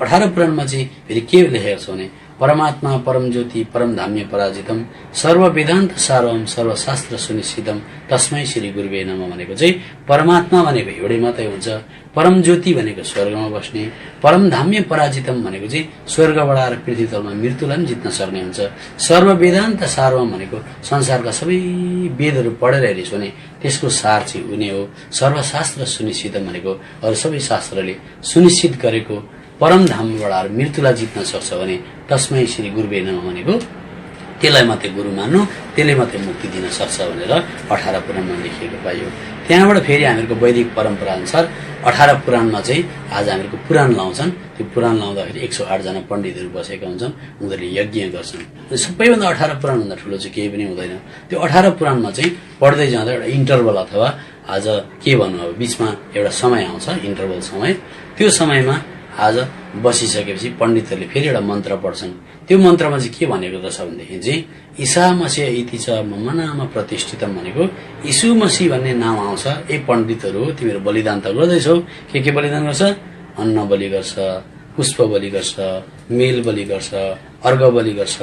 18 पुराणमा चाहिँ फेरि के लेखेको छ भने परमात्मा परम ज्योति परम धाम्य पराजितम सर्व वेदान्त सारवम सर्वशास्त्र सुनिश्चितम तस्मै श्री गुरुवे नमः भनेको चाहिँ परमात्मा भनेको एउटै मात्रै हुन्छ, परम ज्योति भनेको स्वर्गमा बस्ने, परम धाम्य पराजितम भनेको चाहिँ स्वर्गबाट आएर पृथ्वी तलमा मृत्युलाई पनि जित्न सक्ने हुन्छ, सर्व वेदान्त सारवम भनेको संसारका सबै वेदहरू पढेर हेरिस् भने त्यसको सार चाहिँ उनी हो, सर्वशास्त्र सुनिश्चितम भनेको अरू सबै शास्त्रले सुनिश्चित गरेको परम धामबाट आएर मृत्युलाई जित्न सक्छ भने तस्मै श्री गुरुवे नमः भनेको त्यसलाई मात्रै गुरु मान्नु, त्यसले मात्रै मुक्ति दिन सक्छ भनेर 18 पुराणमा लेखिएको पाइयो। त्यहाँबाट फेरि हामीहरूको वैदिक परम्परा अनुसार 18 पुराणमा चाहिँ आज हामीहरूको पुराण लाउँछन्। त्यो पुराण लाउँदाखेरि 108 जना पण्डितहरू बसेका हुन्छन्, उनीहरूले यज्ञ गर्छन्। सबैभन्दा 18 पुराणभन्दा ठुलो चाहिँ केही पनि हुँदैन। त्यो 18 पुराणमा चाहिँ पढ्दै जाँदा एउटा इन्टरभल अथवा आज के भन्नु अब बिचमा एउटा समय आउँछ इन्टरभल समय। त्यो समयमा आज बसिसकेपछि पण्डितहरूले फेरि एउटा मन्त्र पढ्छन्। त्यो मन्त्रमा चाहिँ के भनेको रहेछ भनेदेखि चाहिँ ईसा मसीह इति छ मम नाम प्रतिष्ठितम भनेको यीशु मसीह भन्ने नाम आउँछ। ए पण्डितहरू तिमीहरू बलिदान त गर्दैछौ, के बलिदान गर्छ? अन्न बलि गर्छ, पुष्प बलि गर्छ, मेल बलि गर्छ, अर्घ बलि गर्छ,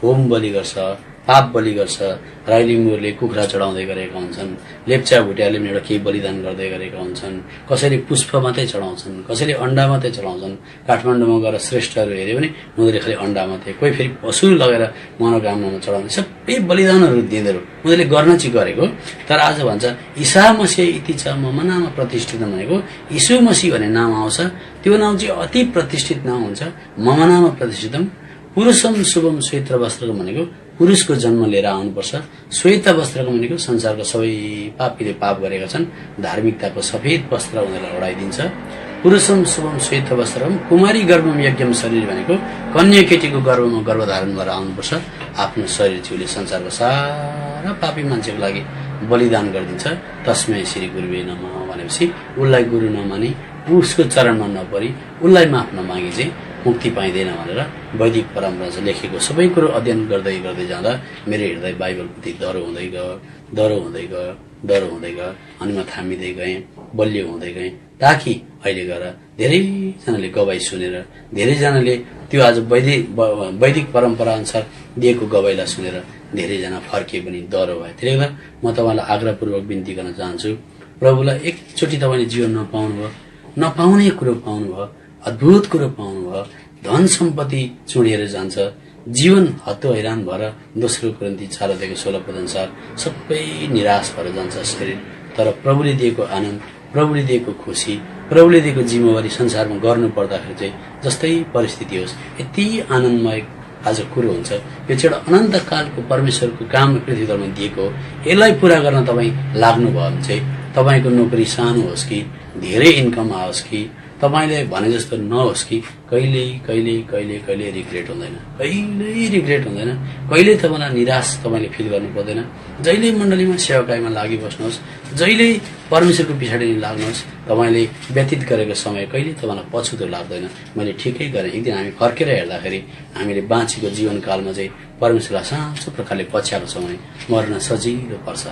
होम बलि गर्छ, पाप बलि गर्छ, राई लिम्बूहरूले कुखुरा चढाउँदै गरेका हुन्छन्, लेप्चा भुटियाले पनि एउटा केही बलिदान गर्दै गरेका हुन्छन्, कसैले पुष्प मात्रै चढाउँछन्, कसैले अन्डा मात्रै चढाउँछन्। काठमाडौँमा गएर श्रेष्ठहरू हेऱ्यो भने उनीहरूले खालि अन्डा मात्रै, कोही फेरि पशु लगेर मनोकामनामा चढाउने सबै बलिदानहरू दिँदैनन्। उनीहरूले गर्न चाहिँ गरेको, तर आज भन्छ ईसा मसीह इति छ मम नाम प्रतिष्ठित भनेको यीशु मसीह भन्ने नाम आउँछ। त्यो नाम चाहिँ अति प्रतिष्ठित नाम हुन्छ। मम नाम प्रतिष्ठितम पुरुषम शुभम श्वेत वस्त्रको भनेको पुरुषको जन्म लिएर आउनुपर्छ। श्वेत वस्त्रको भनेको संसारको सबै पापीले पाप गरेका छन्, धार्मिकताको सफेद वस्त्र उनीहरूलाई ओढाइदिन्छ। पुरुषम शुभम श्वेत वस्त्रम कुमारी गर्भम यज्ञम शरीर भनेको कन्या केटीको गर्भमा गर्भधारण गरेर आउनुपर्छ। आफ्नो शरीर चाहिँ उसले संसारको सारा पापी मान्छेको लागि बलिदान गरिदिन्छ। तस्मै श्री गुरुवे नमः भनेपछि उसलाई गुरु नमानी उसको चरणमा नपरी उसलाई माफ नमागी चाहिँ मुक्ति पाइँदैन भनेर वैदिक परम्परा चाहिँ लेखेको सबै कुरो अध्ययन गर्दै जाँदा मेरो हृदय बाइबलप्रति डरो हुँदै गयो अनि म थामिँदै गएँ, बलियो हुँदै गएँ, ताकि अहिले गएर धेरैजनाले गवाई सुनेर धेरैजनाले त्यो आज वैदिक परम्परा अनुसार दिएको गवाईलाई सुनेर धेरैजना फर्किए पनि डरो भयो। त्यसले गर्दा म तपाईँलाई आग्रहपूर्वक बिन्ती गर्न चाहन्छु, प्रभुलाई एकचोटि तपाईँले जीवन नपाउने कुरो पाउनुभयो, अद्भुत कुरो पाउनुभयो, धन सम्पत्ति चुडिएर जान्छ, जीवन हत्तो हैरान भएर दोस्रो कोरिन्थी 4:16 अनुसार सबै निराश भएर जान्छ शरीर। तर प्रभुले दिएको आनन्द, प्रभुले दिएको खुसी, प्रभुले दिएको जिम्मेवारी संसारमा गर्नु पर्दाखेरि चाहिँ जस्तै परिस्थिति होस् यति आनन्दमय आज कुरो हुन्छ। यो चाहिँ एउटा अनन्त कालको परमेश्वरको काम पृथ्वीमा दिएको हो। यसलाई पूरा गर्न तपाईँ लाग्नुभयो भने चाहिँ तपाईँको नोकरी सानो होस् कि धेरै इन्कम आओस् कि तपाईँले भने जस्तो नहोस् कि कहिले रिग्रेट हुँदैन, कहिले तपाईँलाई निराश तपाईँले फिल गर्नु पर्दैन। जहिले मण्डलीमा सेवाकाईमा लागि बस्नुहोस्, जहिले परमेश्वरको पछाडि लाग्नुहोस्, तपाईँले व्यतीत गरेको समय कहिले तपाईँलाई पछुतो लाग्दैन। मैले ठिकै गरेँ। एक दिन हामी फर्केर हेर्दाखेरि हामीले बाँचेको जीवनकालमा चाहिँ परमेश्वरलाई साँचो प्रकारले पछ्याएको छौँ भने मर्न सजिलो पर्छ।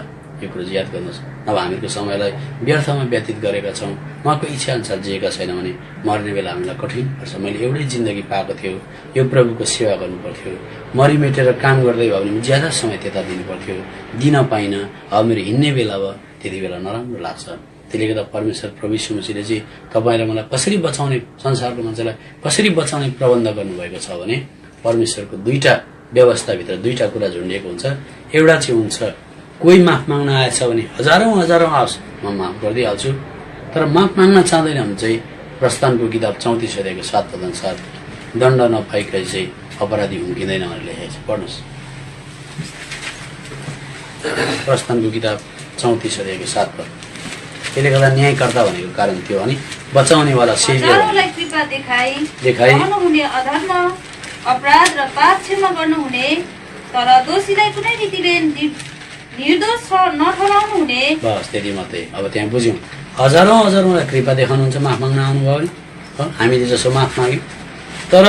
यो कुरो याद गर्नुहोस्। नभए हामीहरूको समयलाई व्यर्थमा व्यतीत गरेका छौँ, उहाँको इच्छा अनुसार जिएका छैन भने मर्ने बेला हामीलाई कठिन पर्छ। मैले एउटै जिन्दगी पाएको थियो, यो प्रभुको सेवा गर्नु पर्थ्यो, मरिमेटेर काम गर्दै भयो भने ज्यादा समय त्यता दिनु पर्थ्यो, दिन पाइनँ। अब मेरो हिँड्ने बेला भयो, त्यति बेला नराम्रो लाग्छ। त्यसले गर्दा परमेश्वर प्रभु यीशु मसीहले चाहिँ तपाईँ र मलाई कसरी बचाउने, संसारको मान्छेलाई कसरी बचाउने प्रबन्ध गर्नुभएको छ भने परमेश्वरको दुईटा व्यवस्थाभित्र दुईटा कुरा झुन्डिएको हुन्छ। एउटा चाहिँ हुन्छ कोही माफ माग्न आएछ भने हजारौं आओस्, म माफ गरिदिइहाल्छु। तर माफ माग्न चाहँदैन भने चाहिँ प्रस्थानको किताब 34 अध्यायको 7 पद अनुसार दण्ड नपाइकै चाहिँ अपराधी हुन्किँदैन भनेर लेखेको छ। पढ्नुहोस्, प्रस्थानको किताब 34 अध्यायको 7 पद। त्यसले गर्दा न्यायकर्ता भनेको कारण त्यो हो नि, बचाउनेवाला सेभियर हजारौंलाई कृपा देखाई हुने अधर्म, अपराध र पाप क्षमा गर्नुहुने, तर दोषीलाई कुनै रीतिले निर्दोष नठहराउनु हुने। बस त्यति मात्रै। अब त्यहाँ बुझ्यौँ, हजारौंलाई कृपा देखाउनुहुन्छ माफ माग्न आउनुभयो भने, हामीले जसो माफ माग्यौँ। तर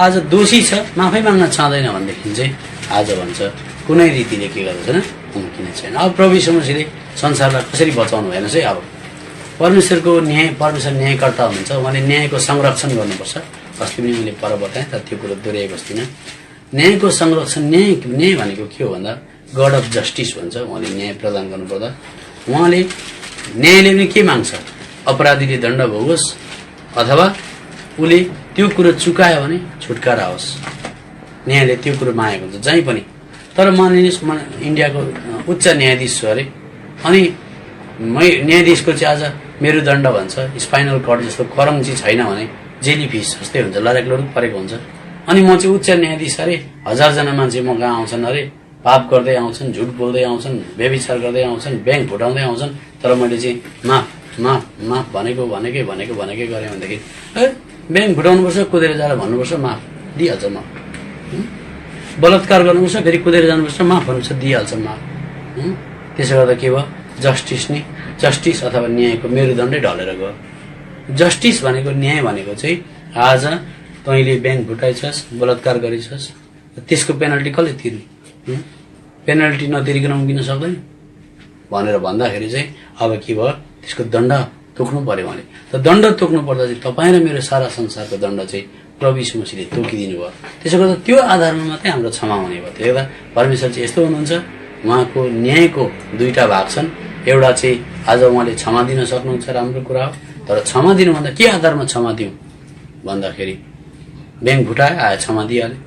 आज दोषी छ, माफै माग्न चाहँदैन भनेदेखि चाहिँ आज भन्छ कुनै रीतिले के गर्दैछन्, मुम्किन छैन। अब प्रभु यीशु मसीहले संसारलाई कसरी बचाउनु भएन चाहिँ अब परमेश्वर न्यायकर्ता हुनुहुन्छ, उहाँले न्यायको संरक्षण गर्नुपर्छ। अस्ति पनि मैले पर बताएँ, तर त्यो कुरो दोहोऱ्याएको बस्दिनँ। न्यायको संरक्षण, न्याय भनेको के हो भन्दा गड अफ जस्टिस भन्छ। उहाँले न्याय प्रदान गर्नुपर्दा उहाँले न्यायले पनि के माग्छ, अपराधीले दण्ड भोगोस् अथवा उसले त्यो कुरो चुकायो भने छुटकारा होस्। न्यायले त्यो कुरो मागेको हुन्छ जहीँ पनि। तर मानिलिनुहोस् इन्डियाको उच्च न्यायाधीश छु अरे, अनि न्यायाधीशको चाहिँ आज मेरुदण्ड भन्छ, स्पाइनल कर्ड जस्तो करङ चाहिँ छैन भने जेली फिस जस्तै हुन्छ, लरेक परेको हुन्छ। अनि म चाहिँ उच्च न्यायाधीश अरे, 1000 जना मान्छे म कहाँ आउँछन् अरे, पाप गर्दै आउँछन्, झुट बोल्दै आउँछन्, व्यभिचार गर्दै आउँछन्, ब्याङ्क फुटाउँदै आउँछन्, तर मैले चाहिँ माफ भनेकै गरेँ भनेदेखि ब्याङ्क फुटाउनुपर्छ, कुदेर जाएर भन्नुपर्छ माफ, दिइहाल्छ माफ। बलात्कार गर्नुपर्छ, फेरि कुदेर जानुपर्छ, माफ भन्नुपर्छ, दिइहाल्छ माफ। त्यसो गर्दा के भयो, जस्टिस अथवा न्यायको मेरुदण्डै ढलेर गयो। जस्टिस भनेको, न्याय भनेको चाहिँ आज तैँले ब्याङ्क फुटाइछस्, बलात्कार गरिछस्, त्यसको पेनल्टी कसले तिर्ने, पेनल्टी नतिरिकन उम्किन सक्दैन भनेर भन्दाखेरि चाहिँ अब के भयो, त्यसको दण्ड तोक्नु पर्यो उहाँले। त दण्ड तोक्नु पर्दा चाहिँ तपाईँ र मेरो सारा संसारको दण्ड चाहिँ प्रभु यीशु मसीहले तोकिदिनु भयो। त्यसो गर्दा त्यो आधारमा मात्रै हाम्रो क्षमा हुने भयो। त्यसले गर्दा परमेश्वर चाहिँ यस्तो हुनुहुन्छ, उहाँको न्यायको दुईटा भाग छन्। एउटा चाहिँ आज उहाँले क्षमा दिन सक्नुहुन्छ, राम्रो कुरा हो। तर क्षमा दिनुभन्दा के आधारमा क्षमा दिउँ भन्दाखेरि ब्याङ्क फुटायो, आयो क्षमा दिइहाल्यो,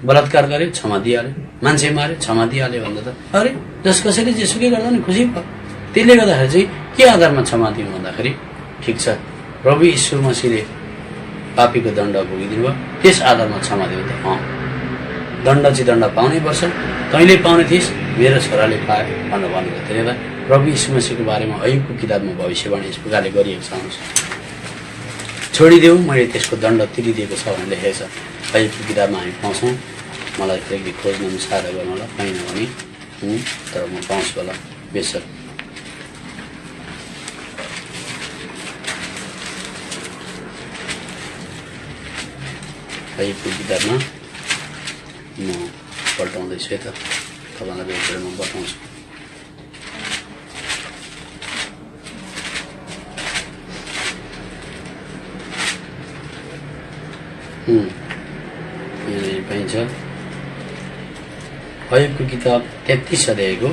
बलात्कार गर्यो क्षमा दिइहाल्यो, मान्छे मार्यो क्षमा दिइहाल्यो भन्दा त अरे जस कसैले जेसुकै गर्दा नि खुसी भयो। त्यसले गर्दाखेरि चाहिँ के आधारमा क्षमा दिउँ भन्दाखेरि ठिक छ, प्रभु यीशु मसीहले पापीको दण्ड भोगिदिनु भयो, त्यस आधारमा क्षमा दिउँ त दण्ड चाहिँ दण्ड पाउनै पर्छ। तैँले पाउने थिइस्, मेरो छोराले पायो भनेर भन्नुभयो। त्यसले गर्दा प्रभु यीशु मसीहको बारेमा अयुबको किताबमा भविष्यवाणी यस प्रकारले गरिएको छ, छोडिदेऊ मैले त्यसको दण्ड तिरिदिएको छ भनेर लेखेको छ। अयुबको किताबमा हामी पाउँछौँ। मलाई फेरि खोज्न साह्रो गर्नु होला, पाइनँ भने तर म पाउँछु होला बेसक। अयुबको किताबमा म पल्टाउँदैछु है त, तपाईँलाई भेटेर म बताउँछु। यहाँनिर पाइन्छ अयुबको किताब 33 अध्यायको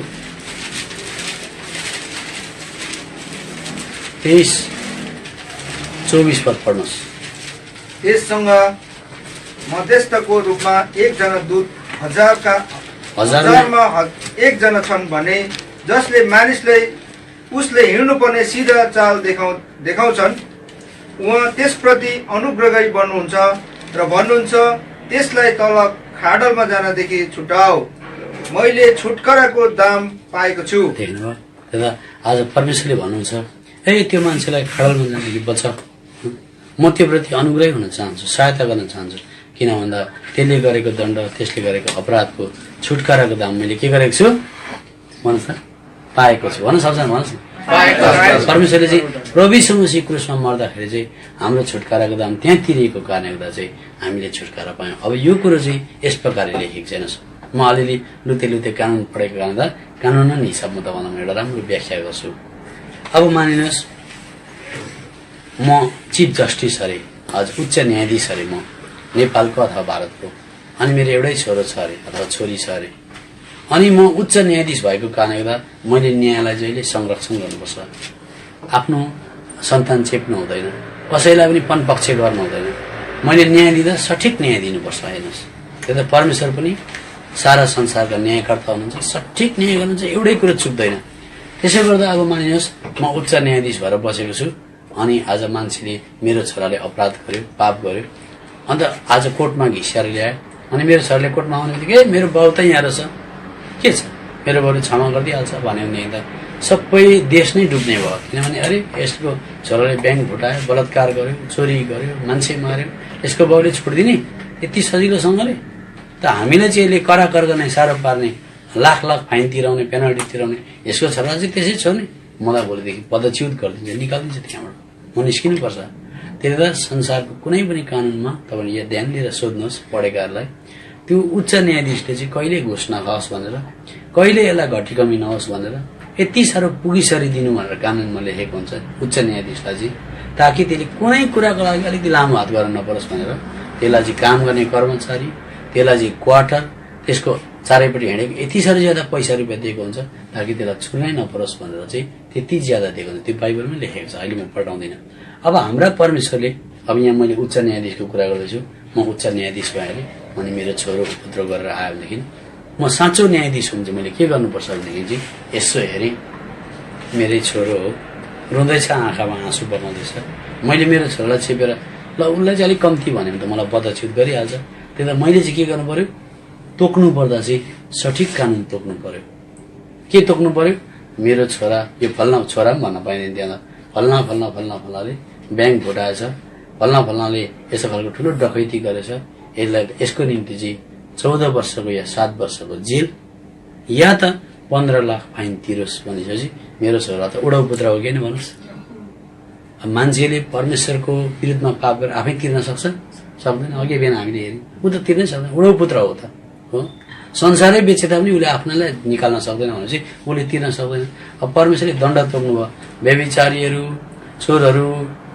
23-24 पद पढ्नुहोस्। यससँग मध्यस्थको रूपमा एकजना दूत हजारमा एकजना छन् भने जसले मानिसलाई उसले हिँड्नुपर्ने सिधा चाल देखाउँछन्। उहाँ त्यसप्रति अनुग्रही बन्नुहुन्छ र भन्नुहुन्छ त्यसलाई तल खाडलमा जानदेखि छुटाऊ, मैले छुटकाराको दाम पाएको छु। देख्नुभयो दादा, आज परमेश्वरले भन्नुहुन्छ ए त्यो मान्छेलाई खाडलमा जानदेखि बचाऊ, म त्योप्रति अनुग्रही हुन चाहन्छु, सहायता गर्न चाहन्छु। किन भन्दा त्यसले गरेको दण्ड, त्यसले गरेको अपराधको छुटकाराको दाम मैले के गरेको छु भन्नुहोस् न, पाएको छु। भन्न सक्छ भन्नुहोस् न, परमेश्वरले चाहिँ प्रभु यीशु मसीह क्रुसमा मर्दाखेरि चाहिँ हाम्रो छुटकाराको दाम त्यहाँ तिरिएको कारणले गर्दा चाहिँ हामीले छुटकारा पायौँ। अब यो कुरो चाहिँ यस प्रकारले लेखेको छैन, म अलिअलि लुते कानुन पढेको कारणले कानुन हिसाब म तपाईँलाई एउटा राम्रो व्याख्या गर्छु। अब मानिनुहोस् म चिफ जस्टिस अरे, हजुर उच्च न्यायाधीश अरे म नेपालको अथवा भारतको, अनि मेरो एउटै छोरो छ अरे अथवा छोरी छ अरे, अनि म उच्च न्यायाधीश भएको कारणले गर्दा मैले न्यायलाई जहिले संरक्षण गर्नुपर्छ। आफ्नो सन्तान चेप्नु हुँदैन, कसैलाई पनि पनपक्ष गर्नु हुँदैन। मैले न्याय दिँदा सठिक न्याय दिनुपर्छ। हेर्नुहोस्, त्यता परमेश्वर पनि सारा संसारका न्यायकर्ता हुनुहुन्छ, सठिक न्याय गर्नुहुन्छ, एउटै कुरो चुक्दैन। त्यसै गर्दा अब मानिनुहोस् म उच्च न्यायाधीश भएर बसेको छु, अनि आज मान्छेले मेरो छोराले अपराध गर्यो, पाप गर्यो, अन्त आज कोर्टमा घिसिएर ल्यायो, अनि मेरो छोराले कोर्टमा आउने बित्तिकै मेरो बाउ त यहाँ रहेछ, के छ मेरो बाउले क्षमा गरिदिइहाल्छ भन्यो भने त सबै देश नै डुब्ने भयो। किनभने अरे यसको छोराले ब्याङ्क फुटायो, बलात्कार गर्यो, चोरी गर्यो, मान्छे मार्यो, यसको बाउले छोडिदिने यति सजिलोसँगले? त हामीलाई चाहिँ यसले कडा गर्ने, साह्रो पार्ने, लाख फाइन तिराउने, पेनल्टी तिराउने, यसको छोरा चाहिँ त्यसै छ नि, मलाई भोलिदेखि पदच्युत गरिदिन्छ, निकालिदिन्छ त्यहाँबाट, म निस्किनुपर्छ। त्यही भएर संसारको कुनै पनि कानुनमा तपाईँले यहाँ ध्यान दिएर सोध्नुहोस् पढेकाहरूलाई, त्यो उच्च न्यायाधीशले चाहिँ कहिले घुस नखाओस् भनेर, कहिले यसलाई घटी कमी नहोस् भनेर यति साह्रो पुगिसरी दिनु भनेर कानुनमा लेखेको हुन्छ उच्च न्यायाधीशलाई चाहिँ, ताकि त्यसले कुनै कुराको लागि अलिकति लामो हात गर्न नपरोस् भनेर। त्यसलाई चाहिँ काम गर्ने कर्मचारी, त्यसलाई चाहिँ क्वार्टर, त्यसको चारैपट्टि हिँडेको यति साह्रो ज्यादा पैसा रुपियाँ दिएको हुन्छ ताकि त्यसलाई छुनै नपरोस् भनेर चाहिँ त्यति ज्यादा दिएको हुन्छ। त्यो बाइबलमै लेखेको छ, अहिले म पढाउँदिनँ। अब हाम्रा परमेश्वरले, अब यहाँ मैले उच्च न्यायाधीशको कुरा गर्दैछु, म उच्च न्यायाधीश भएँ अरे, अनि मेरो छोरो उपद्रो गरेर आयो भनेदेखि म साँचो न्यायाधीश हुँ चाहिँ मैले के गर्नुपर्छ भनेदेखि चाहिँ यसो हेरेँ, मेरै छोरो हो, रुँदैछ, आँखामा आँसु बगाउँदैछ, मैले मेरो छोरालाई चेपेर ल उसलाई चाहिँ अलिक कम्ती भन्यो भने त मलाई पदच्युत गरिहाल्छ। त्यही त मैले चाहिँ के गर्नु पर्यो, तोक्नु पर्दा चाहिँ सठिक कानुन तोक्नु पर्यो। के तोक्नु पर्यो, मेरो छोरा, यो फल्ना छोरा पनि भन्न पाइँदैन त्यहाँ, फल्नाले ब्याङ्क फुटाएछ, फल्नाले यस्तो खालको ठुलो डकैती गरेछ, यसलाई यसको निम्ति चाहिँ 14 वर्षको या 7 वर्षको जेल या त 15 लाख फाइन तिरोस् भनेपछि मेरो छोरा त उडाउ पुत्र हो कि भन्नुहोस्। मान्छेले परमेश्वरको विरुद्धमा पाप गरेर आफै तिर्न सक्छ? सक्दैन। अघि बिहान हामीले हेऱ्यौँ, ऊ त तिर्नै सक्दैन, उडाउ पुत्र हो त हो। संसारै बेचे तापनि उसले आफ्नैलाई निकाल्न सक्दैन भनेपछि उसले तिर्न सक्दैन। अब परमेश्वरले दण्ड तोक्नु भयो, व्यभिचारीहरू, चोरहरू,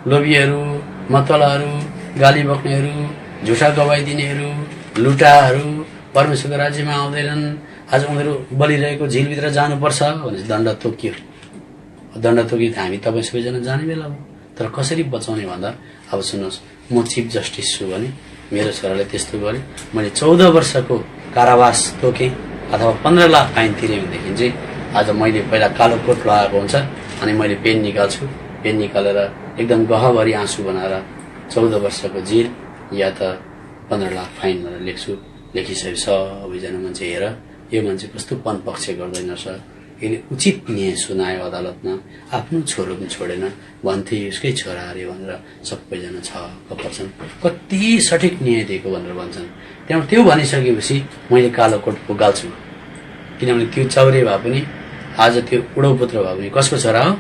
लोभीहरू, मतवालाहरू, गाली बक्नेहरू, झुटा गवाई दिनेहरू, लुटाहरू परमेश्वरको राज्यमा आउँदैनन्, आज उनीहरू बलिरहेको झिलभित्र जानुपर्छ भनेपछि दण्ड तोकियो। दण्ड तोकि हामी तपाईँ सबैजना जाने बेला हो। तर कसरी बचाउने भन्दा, अब सुन्नुहोस्, म चिफ जस्टिस छु भने मेरो छोराले त्यस्तो गरे, मैले 14 वर्षको कारावास तोकेँ अथवा 15 लाख फाइन तिरेँ भनेदेखि चाहिँ आज मैले पहिला कालो कोट लगाएको हुन्छ, अनि मैले पेन निकाल्छु, पेन निकालेर एकदम गहभरि आँसु बनाएर 14 वर्षको जेल या त 15 लाख फाइन भनेर लेख्छु। लेखिसकेपछि सबैजना मान्छे हेर यो मान्छे कस्तो पनपक्ष गर्दैन रहेछ, यसले उचित न्याय सुनायो अदालतमा, आफ्नो छोरो पनि छोडेन, भन्थे उसकै छोरा अरे भनेर सबैजना छक्क पर्छन्, कति सठिक न्याय दिएको भनेर भन्छन्। त्यहाँबाट त्यो भनिसकेपछि मैले कालो कोट पुगाल्छु, किनभने त्यो चौरे भए पनि आज त्यो उडौ पुत्र भए पनि कसको छोरा हो?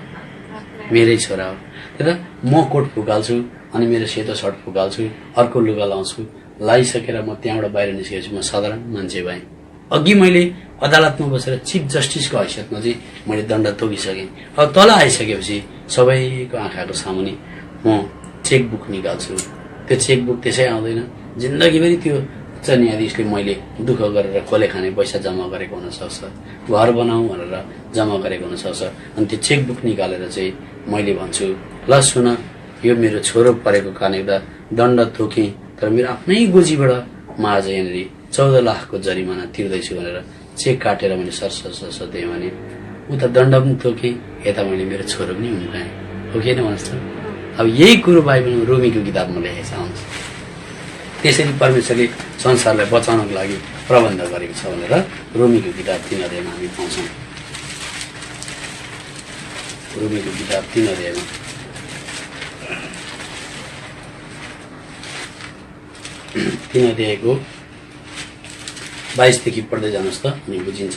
मेरै छोरा हो। त्यही त म कोट फुकाल्छु, अनि मेरो सेतो सर्ट फुकाल्छु, अर्को लुगा लाउँछु, लगाइसकेर म त्यहाँबाट बाहिर निस्केपछि म साधारण मान्छे भएँ। अघि मैले अदालतमा बसेर चिफ जस्टिसको हैसियतमा चाहिँ मैले दण्ड तोकिसकेँ। अब तल आइसकेपछि सबैको आँखाको सामुन्ने म चेकबुक निकाल्छु। त्यो चेकबुक त्यसै आउँदैन, जिन्दगीभरि त्यो उच्च न्यायाधीशले मैले दुःख गरेर खोले खाने पैसा जम्मा गरेको हुनसक्छ, घर बनाऊ भनेर जम्मा गरेको हुनसक्छ। अनि त्यो चेकबुक निकालेर चाहिँ मैले भन्छु, ल सुन, यो मेरो छोरो परेको कारणले गर्दा दण्ड तोकेँ, तर मेरो आफ्नै गोजीबाट म आज यहाँनिर 14 लाखको जरिमाना तिर्दैछु भनेर चेक काटेर मैले सरसर दिएँ भने उता दण्ड पनि तोकेँ, यता मैले मेरो छोरो पनि हुर्काएँ। हो कि भन्नुहोस् त? अब यही कुरो बाइबलमा रोमीको किताबमा लेखेको छ। आउँछ त्यसरी परमेश्वरले संसारलाई बचाउनको लागि प्रबन्ध गरेको छ भनेर रोमीको किताब 3 अध्यायमा हामी पाउँछौँ। रोमीको किताब 3 अध्यायमा 3 अध्यायको 22 देखि पढ्दै जानुहोस् त, अनि बुझिन्छ।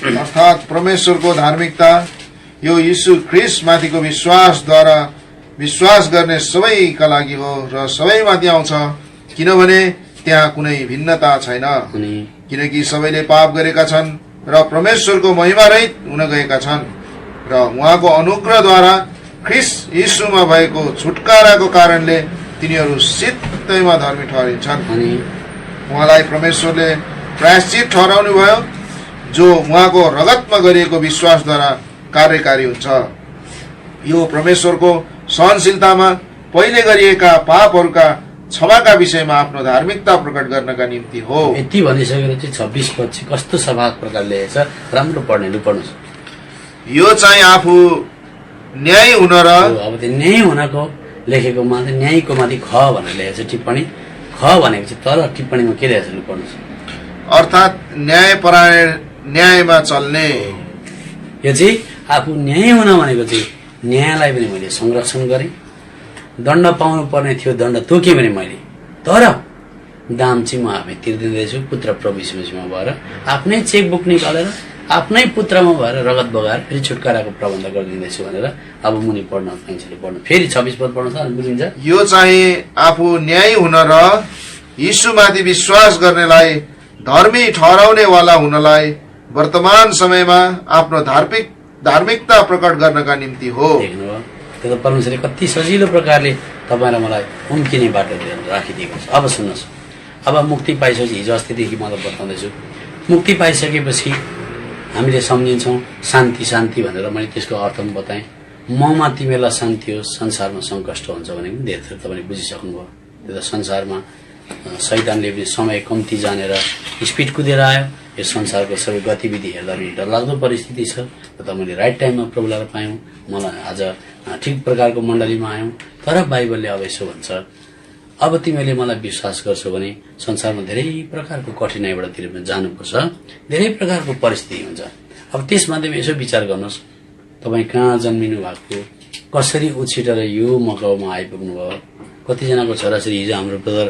अर्थात् परमेश्वरको धार्मिकता यो यीशु ख्रीष्ट माथिको विश्वासद्वारा विश्वास गर्ने सबैका लागि हो र सबैमाथि आउँछ, किनभने त्यहाँ कुनै भिन्नता छैन। अनि किनकि सबैले पाप गरेका छन् र परमेश्वरको महिमा रहित हुन गएका छन् र उहाँको अनुग्रहद्वारा ख्रीष्ट यीशुमा भएको छुटकाराको कारणले तिनीहरू सित्तैमा धर्मी ठहरिन्छन्। अनि उहाँलाई परमेश्वरले प्रायश्चित ठहराउनु भयो जो उहाँको रगतमा गरिएको विश्वासद्वारा कार्यकारी हुन्छ। यो परमेश्वरको सहनशीलतामा पहिले गरिएका पापहरूका क्षमाका विषयमा आफ्नो धार्मिकता प्रकट गर्नका निम्ति हो। यति भनिसकेर चाहिँ 26 पद चाहिँ कस्तो सफा प्रकारले छ, राम्रो पढ्नेले पढ्नुहोस्। यो चाहिँ आफू न्याय हुन र अब त्यो न्याय हुनको लेखेको माथि न्यायको माथि ख भनेर लेखेको छ टिप्पणी। ख भनेको चाहिँ तल टिप्पणीमा के लेखेको छ पढ्नुहोस्। अर्थात् न्यायपरायण न्यायमा चल्ने। यो चाहिँ आफू न्याय हुन भनेको चाहिँ न्यायलाई पनि मैले संरक्षण गरेँ, दण्ड पाउनु पर्ने थियो दण्ड तोकेँ भने मैले, तर दाम चाहिँ म आफै तिर्दिँदैछु पुत्र प्रभु यीशु मसीहमा भएर, आफ्नै चेकबुक निकालेर आफ्नै पुत्रमा भएर रगत बगाएर फेरि छुटकाराको प्रबन्ध गरिदिँदैछु भनेर अब मुनि पढ्न मान्छेले पढ्नु। फेरि 26 पद पढ्नु छ बुझिन्छ। यो चाहिँ आफू न्याय हुन र यीशुमाथि विश्वास गर्नेलाई धर्मी ठहराउनेवाला हुनलाई वर्तमान समयमा आफ्नो धार्मिकता प्रकट गर्नका निम्ति हो। देख्नुभयो, त्यो त परमेश्वरले कति सजिलो प्रकारले तपाईँ र मलाई उम्किने बाटो राखिदिएको छ। अब सुन्नुहोस्, अब मुक्ति पाइसकेपछि हिजो अस्तिदेखि म बताउँदैछु, मुक्ति पाइसकेपछि हामीले सम्झिन्छौँ शान्ति शान्ति भनेर। मैले त्यसको अर्थ पनि बताएँ। ममा तिमीलाई शान्ति होस्, संसारमा सङ्कष्ट हुन्छ भने पनि धेरै थोर तपाईँले बुझिसक्नुभयो। त्यो त संसारमा शैतानले पनि समय कम्ती जानेर स्पिड कुदेर आयो। यो संसारको सबै गतिविधि हेर्दा पनि डरलाग्दो परिस्थिति छ। र तपाईँले राइट टाइममा प्रभुलाई पायौँ, मलाई आज ठिक प्रकारको मण्डलीमा आयौँ। तर बाइबलले अब यसो भन्छ, अब तिमीले मलाई विश्वास गर्छौ भने संसारमा धेरै प्रकारको कठिनाइबाट तिमीले जानुपर्छ, धेरै प्रकारको परिस्थिति हुन्छ। अब त्यसमध्येमा यसो विचार गर्नुहोस्, तपाईँ कहाँ जन्मिनु भएको, कसरी उछिटेर यो मकाउमा आइपुग्नु भयो। कतिजनाको छोराछोरी हिजो हाम्रो ब्रदर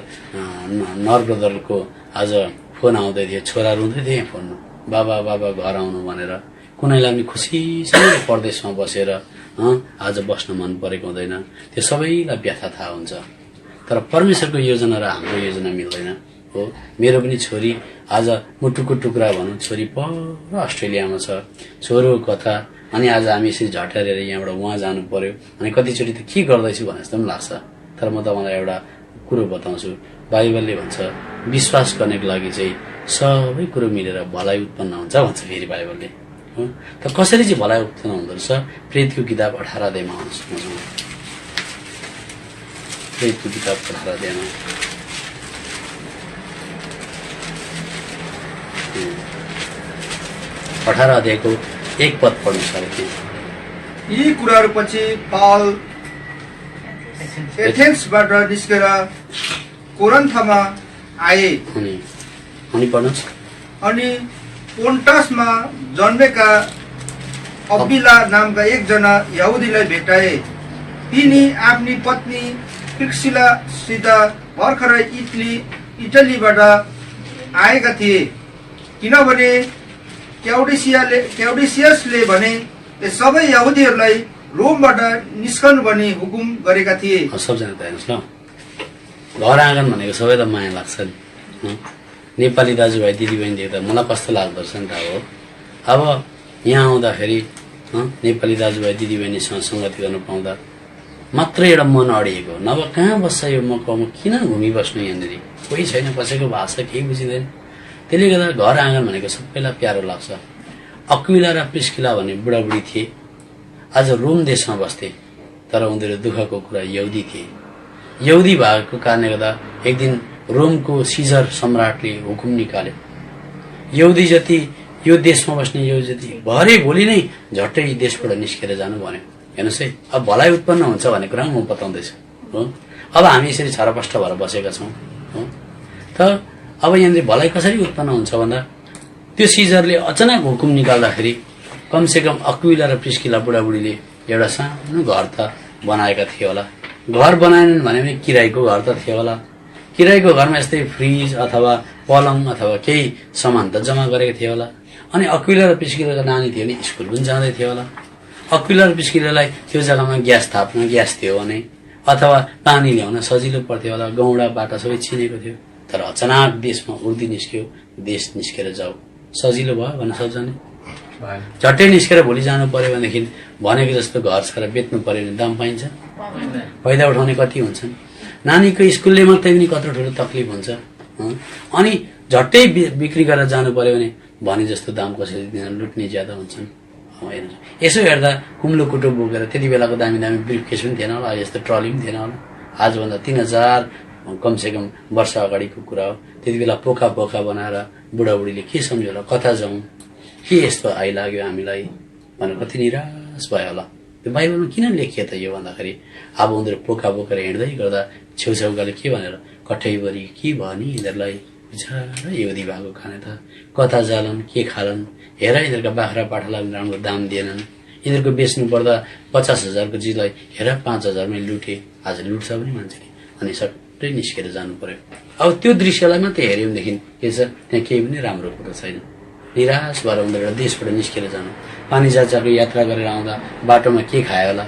नर ब्रदरको आज फोन आउँदै थियो, छोरा रुँदै थिए फोनमा, बाबा बाबा घर आउनु भनेर। कुनैलाई पनि खुसीसँगले परदेशमा बसेर आज बस्न मन परेको हुँदैन। त्यो सबैलाई व्यथा थाहा हुन्छ। तर परमेश्वरको योजना र हाम्रो योजना मिल्दैन हो। मेरो पनि छोरी आज मुटुको टुक्रा भनौँ, छोरी पर अस्ट्रेलियामा छ, छोरो कथा, अनि आज हामी यसरी झटारेर यहाँबाट उहाँ जानु पर्यो। अनि कतिचोटि त के गर्दैछु भने जस्तो पनि लाग्छ। तर म तपाईँलाई एउटा कुरो बताउँछु, बाइबलले भन्छ विश्वास गर्नेको लागि चाहिँ सबै कुरो मिलेर भलाइ उत्पन्न हुन्छ भन्छ फेरि बाइबलले। त कसरी चाहिँ भलाइ उत्पन्न हुँदो रहेछ? प्रेतको किताब 18 अध्यायमा आउनुहोस् मसँग। प्रेतको किताब 18 अध्यायमा 18 अध्यायको 1 पद पढ्नु छ। यी कुराहरूपछि पावल एथेन्सबाट निस्केर कोरिन्थमा आए। अनि पढ्नुहोस्। अनि पोन्टसमा जन्मेका अबिला नामका एकजना यहुदीलाई भेटाए। तिनी आफ्नी पत्नी प्रिस्किलासित भर्खरै इटलीबाट आएका थिए, किनभने क्लाउडियसले भने सबै यहुदीहरूलाई रोमबाट निस्कनु भनी हुकुम गरेका थिए। सबजना त हेर्नुहोस् ल, घर आँगन भनेको सबैलाई माया लाग्छ नि। नेपाली दाजुभाइ दिदीबहिनी देख्दा मलाई कस्तो लाग्दो रहेछ नि त। अब यहाँ आउँदाखेरि नेपाली दाजुभाइ दिदीबहिनीसँग सङ्गति गर्न पाउँदा मात्रै एउटा मन अडिएको, नभए कहाँ बस्छ यो मकाउमा, किन घुमिबस्नु यहाँनिर, कोही छैन, कसैको भाषा केही बुझिँदैन। त्यसले गर्दा घर आँगन भनेको सबैलाई प्यारो लाग्छ। अक्विला र प्रिस्किला भन्ने बुढाबुढी थिए, आज रोम देशमा बस्थे, तर उनीहरू दुःखको कुरा यहुदी थिए। यहुदी भएको कारणले गर्दा एक दिन रोमको सिजर सम्राटले हुकुम निकाल्यो, यहुदी जति यो देशमा बस्ने यहुदी जति भरे भोलि नै झट्टै देशबाट निस्केर जानु भन्यो। हेर्नुहोस् है, अब भलाइ उत्पन्न हुन्छ भन्ने कुरा म बताउँदैछु हो। अब हामी यसरी छरपष्ट भएर बसेका छौँ हो। त अब यहाँनिर भलाइ कसरी उत्पन्न हुन्छ भन्दा, त्यो सिजरले अचानक हुकुम निकाल्दाखेरि कमसेकम अक्विला र प्रिस्किला बुढाबुढीले एउटा सानो घर त बनाएका थिए होला। घर बनाएनन् भने पनि किरायको घर त थियो होला। किरायको घरमा यस्तै फ्रिज अथवा पलङ अथवा केही सामान त जम्मा गरेको थियो होला। अनि अक्विला र प्रिस्किलाको नानी थियो भने स्कुल पनि जाँदै थियो होला। अक्विला र प्रिस्किलालाई त्यो जग्गामा ग्यास थाप्न ग्यास थियो भने, अथवा पानी ल्याउन सजिलो पर्थ्यो होला, गौडा बाटा सबै चिनेको थियो। तर अचानक देशमा उर्दी निस्क्यो, देश निस्केर जाऊ, सजिलो भयो भन्न सक्छ नि? झट्टै निस्केर भोलि जानु पर्यो भनेदेखि भनेको जस्तो घर छ र बेच्नु पर्यो भने दाम पाइन्छ? फाइदा उठाउने कति हुन्छन्? नानीको स्कुलले मात्रै पनि कत्रो ठुलो तकलिफ हुन्छ। अनि झट्टै बिक्री गरेर जानु पर्यो भने जस्तो दाम कसरी दिन, लुट्ने ज्यादा हुन्छन्। यसो हेर्दा कुम्लो कुटो बोकेर त्यति बेलाको दामी दामी ब्रिफकेस पनि थिएन होला, यस्तो ट्रली पनि थिएन होला। आजभन्दा 3000 कमसेकम वर्ष अगाडिको कुरा हो। त्यति बेला पोखा पोखा बनाएर बुढाबुढीले के सम्झ्यो होला, कता जाउँ, के यस्तो आइलाग्यो हामीलाई भनेर कति निराश भयो होला। त्यो बाइबलमा किन लेखियो त यो भन्दाखेरि अब उनीहरू पोखा बोकेर हिँड्दै गर्दा छेउछाउकाले के भनेर, कठैभरि के भयो नि यिनीहरूलाई, बिचारा यहुदी भएको खाने त कता जालन, के खालन, हेर यिनीहरूका बाख्रा पाठालाई राम्रो दाम दिएनन्, यिनीहरूको बेच्नु पर्दा 50,000 को चिजलाई हेर 5,000 मै लुटे, आज लुट्छ पनि मान्छेले। अनि सट्टै निस्केर जानु पर्यो। अब त्यो दृश्यलाई मात्रै हेऱ्यो भनेदेखि के छ, त्यहाँ केही पनि राम्रो कुरो छैन। निराश भएर उनीहरू देशबाट निस्केर जानु, पानी जाचाको यात्रा गरेर आउँदा बाटोमा के खायो होला,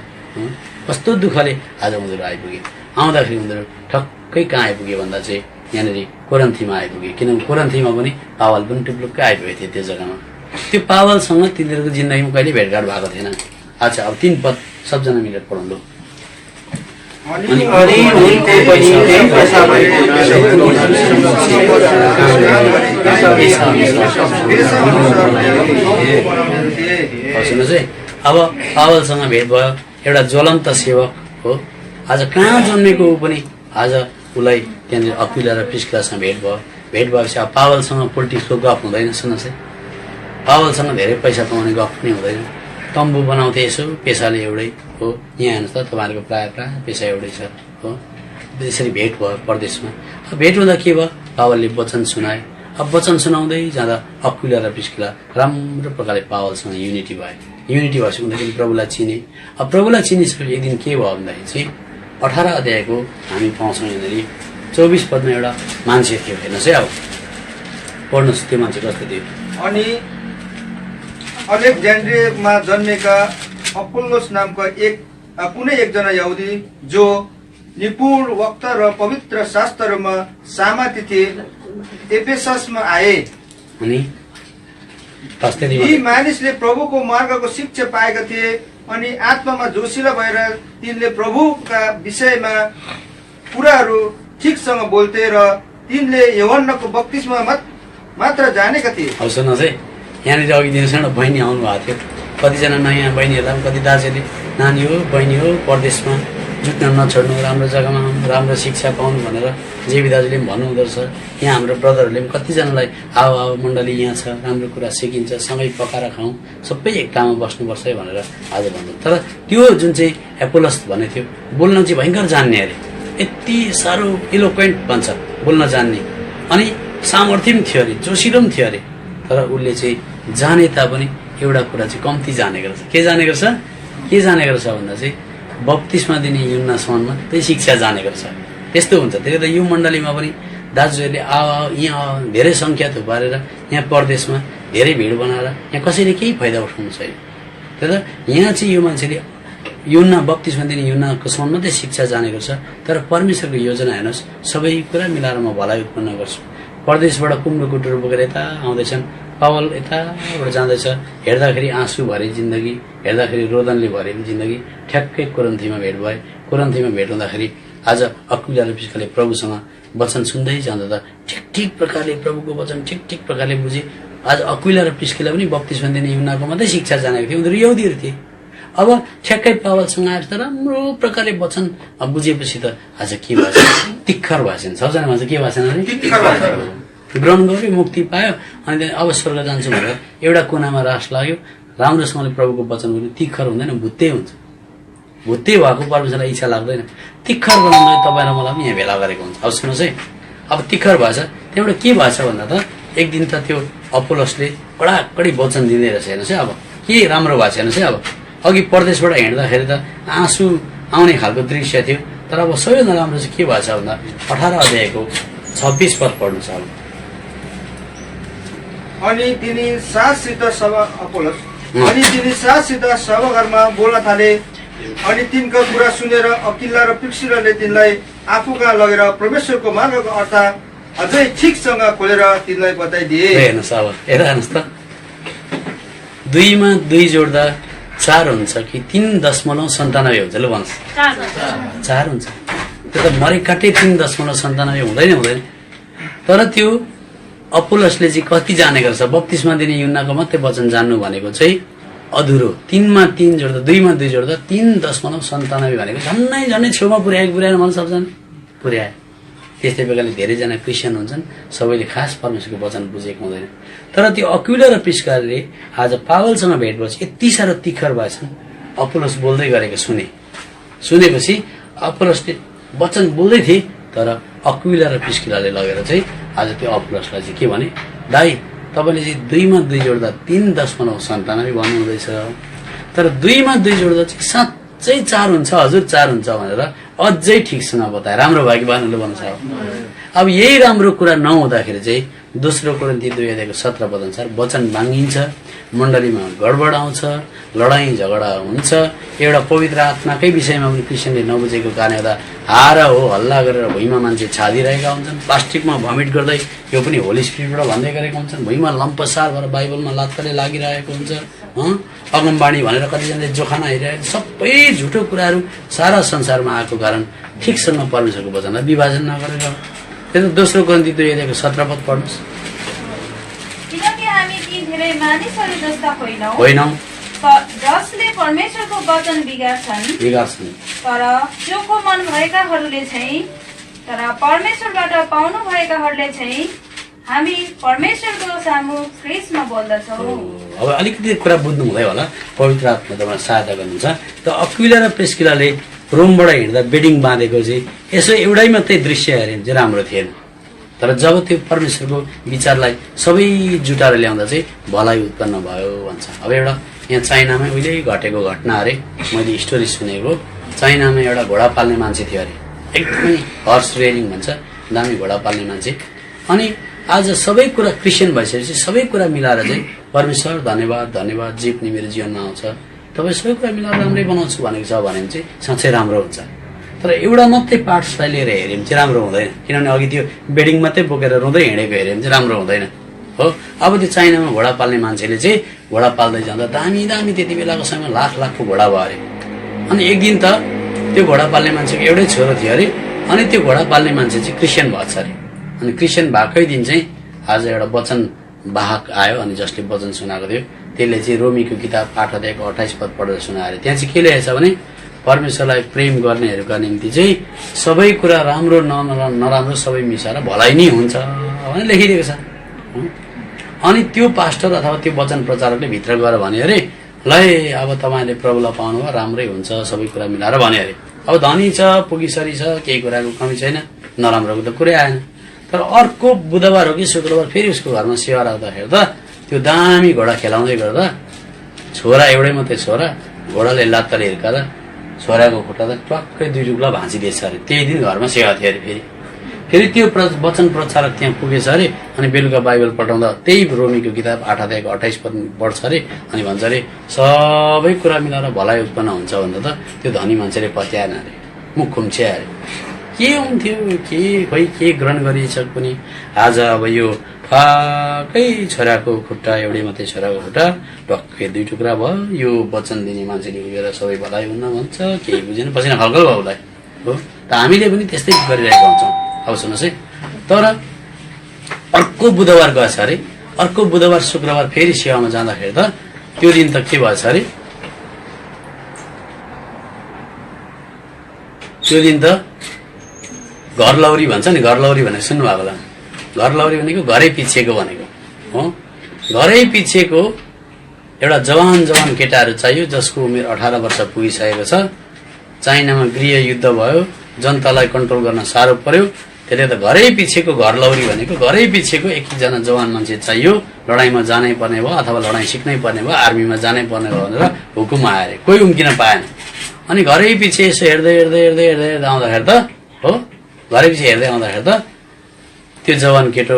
कस्तो दुःखले आज उनीहरू आइपुगे। आउँदाखेरि उनीहरू ठक्कै कहाँ आइपुगे भन्दा चाहिँ यहाँनिर कोरन्थीमा आइपुगे। किनभने कोरन्थीमा पनि पावल पनि टुप्लुक्कै आइपुगेको थियो त्यो जग्गामा। त्यो पावलसँग तिनीहरूको जिन्दगीमा कहिले भेटघाट भएको थिएन। अच्छा, अब 3 पद सबजना मिलेर पढौँ। सुन्नुहोस् है, अब पावलसँग भेट भयो, एउटा ज्वलन्त सेवक हो। आज कहाँ जन्मेको ऊ पनि आज उसलाई त्यहाँनिर अक्विला र प्रिस्किलासँग भेट भयो। भेट भएपछि अब पावलसँग पोलिटिक्सको गफ हुँदैन। सुन्नुहोस् है, पावलसँग धेरै पैसा कमाउने गफ पनि हुँदैन। तम्बु बनाउँथे यसो, पेसाले एउटै हो। यहाँ हेर्नुहोस् त, तपाईँहरूको प्रायः पेसा एउटै छ हो। यसरी भेट भयो परदेशमा। भेट हुँदा के भयो, पावलले वचन सुनाए। अब वचन सुनाउँदै जाँदा अक्विला र प्रिस्किला राम्रो प्रकारले पावलसँग युनिटी भयो। युनिटी भएपछि उनीहरूले प्रभुलाई चिने। अब प्रभुलाई चिनिसकेपछि एक दिन के भयो भन्दाखेरि चाहिँ 18 अध्यायको हामी पाउँछौँ यहाँनिर 24 पदमा एउटा मान्छे थियो। हेर्नुहोस् है, अब पढ्नुहोस् त्यो मान्छे कस्तो थियो। अनि अलेक्जेन्ड्रियामा जन्मेका अपोल्लोस नामका कुनै एकजना यहुदी जो निपुण वक्ता र पवित्र शास्त्रहरूमा सामर्थ्य थिए एफेससमा आए। अनि यी मानिसले प्रभुको मार्गको शिक्षा पाएका थिए अनि आत्मामा जोसिला भएर तिनले प्रभुका विषयमा कुराहरू ठिकसँग बोल्थे र तिनले यूहन्नाको बप्तिस्मा मात्र जानेका थिए। अब सुन्नुहोस् है, यहाँनिर अघि दिनसँग बहिनी आउनु भएको थियो। कतिजना नयाँ बहिनीहरूलाई कति दाजुले नानी हो बहिनी हो परदेशमा जुट्न नछोड्नु, राम्रो जग्गामा आउनु, राम्रो शिक्षा पाउनु भनेर जेबी दाजुले पनि भन्नुहुँदो रहेछ। यहाँ हाम्रो ब्रदरहरूले पनि कतिजनालाई आओ मण्डली यहाँ छ, राम्रो कुरा सिकिन्छ, सँगै पकाएर खाउँ, सबै एक ठाउँमा बस्नुपर्छ है भनेर आज भन्नु। तर त्यो जुन चाहिँ एपोलस भन्ने थियो, बोल्न चाहिँ भयङ्कर जान्ने अरे, यति साह्रो इलोक्वेन्ट भन्छ, बोल्न जान्ने, अनि सामर्थ्य पनि थियो अरे, जोसिलो पनि थियो अरे। तर उसले चाहिँ जाने तापनि एउटा कुरा चाहिँ कम्ती जानेको रहेछ। के जानेको रहेछ? के जानेको रहेछ भन्दा चाहिँ बप्तिस्मा दिने यूहन्नासम्म मात्रै शिक्षा जानेको रहेछ। त्यस्तो हुन्छ। त्यही त यो मण्डलीमा पनि दाजुहरूले आओ यहाँ धेरै सङ्ख्या थुपारेर यहाँ परदेशमा धेरै भिड बनाएर यहाँ कसैले केही फाइदा उठाउनु छैन। त्यही त यहाँ चाहिँ यो मान्छेले यूहन्ना बप्तिस्मा दिने यूहन्नाको सम्म मात्रै शिक्षा जानेको छ। तर परमेश्वरको योजना हेर्नुहोस्, सबै कुरा मिलाएर म भलाइ उत्पन्न गर्छु। परदेशबाट कुम्रो कुटुरो बोकेर यता आउँदैछन्, पावल यताबाट जाँदैछ, हेर्दाखेरि आँसु भरे जिन्दगी, हेर्दाखेरि रोदनले भरेको जिन्दगी। ठ्याक्कै कोरन्थीमा भेट भयो। कोरन्थीमा भेट हुँदाखेरि आज अक्विला र प्रिस्किलाले प्रभुसँग वचन सुन्दै जाँदा त ठिक प्रकारले प्रभुको वचन ठिक प्रकारले बुझे। आज अक्विला र प्रिस्किला पनि बप्तिस्मा दिने यूहन्नाको मात्रै शिक्षा जानेको थियो। उनीहरू यहुदीहरू थिए। अब ठ्याक्कै पावलसँग आएर त राम्रो प्रकारले वचन बुझेपछि त आज के भएछ, तिक्खर भएछ। सबजना भन्छ के भएछ अरे, ग्रहण गर्यो, मुक्ति पायो, अनि अब स्वर्ग जान्छु भनेर एउटा कुनामा रास लाग्यो। राम्रोसँगले प्रभुको वचन बोल्नु तिक्खर हुँदैन, भुत्ते हुन्छ। भुत्ते भएको परमेश्वरलाई इच्छा लाग्दैन। तिक्खर बनाउँदा तपाईँलाई मलाई पनि यहाँ भेला गरेको हुन्छ। अब सुन्नुहोस् है, अब तिक्खर भएछ। त्यहाँबाट के भएछ भन्दा त एक दिन त त्यो अपोलोसले कडाकडी वचन दिँदै रहेछ। हेर्नुहोस् है, अब के राम्रो भएको छ हेर्नुहोस् है। अब अघि परदेशबाट हिँड्दाखेरि त आँसु आउने खालको दृश्य थियो। तर अब सबैभन्दा राम्रो चाहिँ के भएछ भन्दा 18 अध्यायको 26 पद पढ्नुहोस्। अब अनि तिनी साससित सभाघरमा बोल्न थाले। अनि तिनका कुरा सुनेर अक्विला र प्रिस्किलाले तिनलाई आफू कहाँ लगेर परमेश्वरको मार्गको अर्थ अझै ठिकसँग खोलेर तिनलाई बताइदिए। हेर्नुहोस् अब यता हेर्नुहोस् त 2 मा 2 जोड्दा 4 हुन्छ कि 3.97 हुन्छ ल भन्नुहोस्। 4 हुन्छ। त्यो त मरेकाटै 3.97 हुँदैन। तर त्यो अपोलोसले चाहिँ कति जानेको रहेछ, बप्तिस्मा दिने यूहन्नाको मात्रै वचन जान्नु भनेको चाहिँ अधुरो। 3 मा 3 जोड्दा 2 मा 2 जोड्दा 3.97 भनेको झन्नै छेउमा पुर्याएन मलाई सबजना पुर्याए। त्यस्तै प्रकारले धेरैजना क्रिस्चियन हुन्छन्, सबैले खास परमेश्वरको वचन बुझेको हुँदैन। तर त्यो अक्विला र प्रिस्काले आज पावलसँग भेट भएपछि यति साह्रो तिखर भएछन्। अपोलोस बोल्दै गरेको सुनेपछि अपोलोसले वचन बोल्दै थिए, तर अक्विला र प्रिस्किलाले लगेर चाहिँ आज त्यो अपोलोसलाई चाहिँ के भने, दाइ तपाईँले चाहिँ 2 मा 2 जोड्दा 3.97 भन्नुहुँदैछ, तर 2 मा 2 जोड्दा चाहिँ साँच्चै 4 हुन्छ हजुर, 4 हुन्छ भनेर अझै ठिकसँग बताए। राम्रो भयो कि भन्नुले भन्नु छ। अब यही राम्रो कुरा नहुँदाखेरि चाहिँ दोस्रो कोरिन्थी 2:17 अनुसार वचन भाङ्गिन्छ, मण्डलीमा गडबड आउँछ, लडाईँ झगडा हुन्छ। एउटा पवित्र आत्माकै विषयमा पनि क्रिस्चियनले नबुझेको कारणले गर्दा हार हो हल्ला गरेर भुइँमा मान्छे छादिरहेका हुन्छन्, प्लास्टिकमा भमिट गर्दै यो पनि होली स्पिरिटबाट भन्दै गरेका हुन्छन्, भुइँमा लम्पसार भएर बाइबलमा लात्तले लागिरहेको हुन्छ, अगमबाणी भनेर कतिजनाले जोखाना हेरिरहेको, सबै झुटो कुराहरू सारा संसारमा आएको कारण ठिकसँग परमेश्वरको वचनलाई विभाजन नगरेर। त्यो दोस्रो कोरिन्थी 2:17 पढ्नुहोस्। किनकि हामी ती धेरै मानिसहरू जस्ता होइनौँ जसले परमेश्वरको वचन बिगार्छन्, तर चोखो मन भएकाहरूले चाहिँ, तर परमेश्वरबाट पाउनु भएकाहरूले चाहिँ हामी परमेश्वरको सामु ख्रीष्टमा बोल्दछौँ। अब अलिकति कुरा बुझ्नु हुँदै होला, पवित्र आत्मा तपाईलाई सहायता गर्नुहुन्छ। त अक्विला र प्रिस्किलाले रोमबाट हिँड्दा बेडिङ बाँधेको चाहिँ यसो एउटै मात्रै दृश्य हेऱ्यो भने चाहिँ राम्रो थिएन, तर जब त्यो परमेश्वरको विचारलाई सबै जुटाएर ल्याउँदा चाहिँ भलाइ उत्पन्न भयो भन्छ। अब एउटा यहाँ चाइनामा उहिले घटेको घटना अरे, मैले स्टोरी सुनेको। चाइनामा एउटा घोडा पाल्ने मान्छे थियो अरे, एकदमै हर्स रेयरिङ भन्छ, दामी घोडा पाल्ने मान्छे। अनि आज सबै कुरा क्रिस्चियन भइसकेपछि सबै कुरा मिलाएर चाहिँ परमेश्वर धन्यवाद धन्यवाद, जे पनि मेरो जीवनमा आउँछ तपाईँ सबै कुरा मिलाएर राम्रै बनाउँछु भनेको छ भने चाहिँ साँच्चै राम्रो हुन्छ। तर एउटा मात्रै पार्ट्सलाई लिएर हेऱ्यो भने चाहिँ राम्रो हुँदैन, किनभने अघि त्यो बेडिङ मात्रै बोकेर रुँदै हिँडेको हेऱ्यो भने चाहिँ राम्रो हुँदैन हो। अब त्यो चाइनामा घोडा पाल्ने मान्छेले चाहिँ घोडा पाल्दै जाँदा दामी दामी त्यति बेलाको समयमा लाखको घोडा भयो अरे। अनि एक दिन त त्यो घोडा पाल्ने मान्छेको एउटै छोरो थियो अरे, अनि त्यो घोडा पाल्ने मान्छे चाहिँ क्रिस्चियन भएछ अरे। अनि क्रिस्चियन भएकै दिन चाहिँ आज एउटा वचन वाहक आयो, अनि जसले वचन सुनाएको थियो त्यसले चाहिँ रोमीको किताब 8:28 पढेर सुनाएर त्यहाँ चाहिँ के लेखेछ भने, परमेश्वरलाई प्रेम गर्नेहरूका निम्ति चाहिँ सबै कुरा राम्रो नराम्रो सबै मिसाएर भलाइ नै हुन्छ भनेर लेखिदिएको छ। अनि त्यो पास्टर अथवा त्यो वचन प्रचारकले भित्र गएर भने अरे, ल अब तपाईँले प्रभुलाई पाउनु भयो, राम्रै हुन्छ सबै कुरा मिलाएर भने अरे। अब धनी छ, पुगीसरी छ, केही कुराको कमी छैन, नराम्रोको त कुरै आएन। तर अर्को बुधबार हो कि शुक्रबार फेरि उसको घरमा सेवा राख्दाखेरि त त्यो दामी घोडा खेलाउँदै गर्दा छोरा एउटै मात्रै छोरा, घोडाले लात्ताले हिर्काएर छोराको खुट्टा त टक्कै 2 टुक्रा भाँचिदिएछ अरे। त्यही दिन घरमा सेवा थियो अरे। फेरि त्यो वचन प्रचारक त्यहाँ पुगेछ अरे, अनि बेलुका बाइबल पठाउँदा त्यही रोमीको किताब 8:28 पढ्छ अरे, अनि भन्छ अरे सबै कुरा मिलाएर भलाइ उत्पन्न हुन्छ भन्दा त त्यो धनी मान्छेले पत्याएन अरे, मुख खुम्छ्या अरे। के हुन्थ्यो के खोइ के ग्रहण गरिएछ पनि। आज अब यो फाकै छोराको खुट्टा, एउटै मात्रै छोराको खुट्टा टक्कै 2 टुक्रा भयो, यो वचन दिने मान्छेले उयो सबै भलाइ हुन्न भन्छ, केही बुझेन, पसिना खलखल भयो उसलाई हो। त हामीले पनि त्यस्तै गरिरहेका हुन्छौँ। अब सुन्नुहोस् है, तर अर्को बुधबार गएछ अरे, अर्को बुधबार शुक्रबार फेरि सेवामा जाँदाखेरि त त्यो दिन त के भएछ अरे, त्यो दिन त घर लौरी भन्छ नि, घर लौरी भनेको सुन्नु भएको होला। घर लौरी भनेको घरै पिछेको भनेको हो। घरै पिछेको एउटा जवान केटाहरू चाहियो जसको उमेर 18 वर्ष पुगिसकेको छ। चाइनामा गृह युद्ध भयो, जनतालाई कन्ट्रोल गर्न साह्रो पर्यो, त्यसले त घरै पिछेको घर लौरी भनेको घरै पिछेको एकजना जवान मान्छे चाहियो, लडाईँमा जानै पर्ने भयो अथवा लडाईँ सिक्नै पर्ने भयो, आर्मीमा जानै पर्ने भयो भनेर हुकुम आयो अरे। कोही उम्किन पाएन। अनि घरै पछि यसो हेर्दै आउँदाखेरि त हो, घरै पछि हेर्दै आउँदाखेरि त त्यो जवान केटो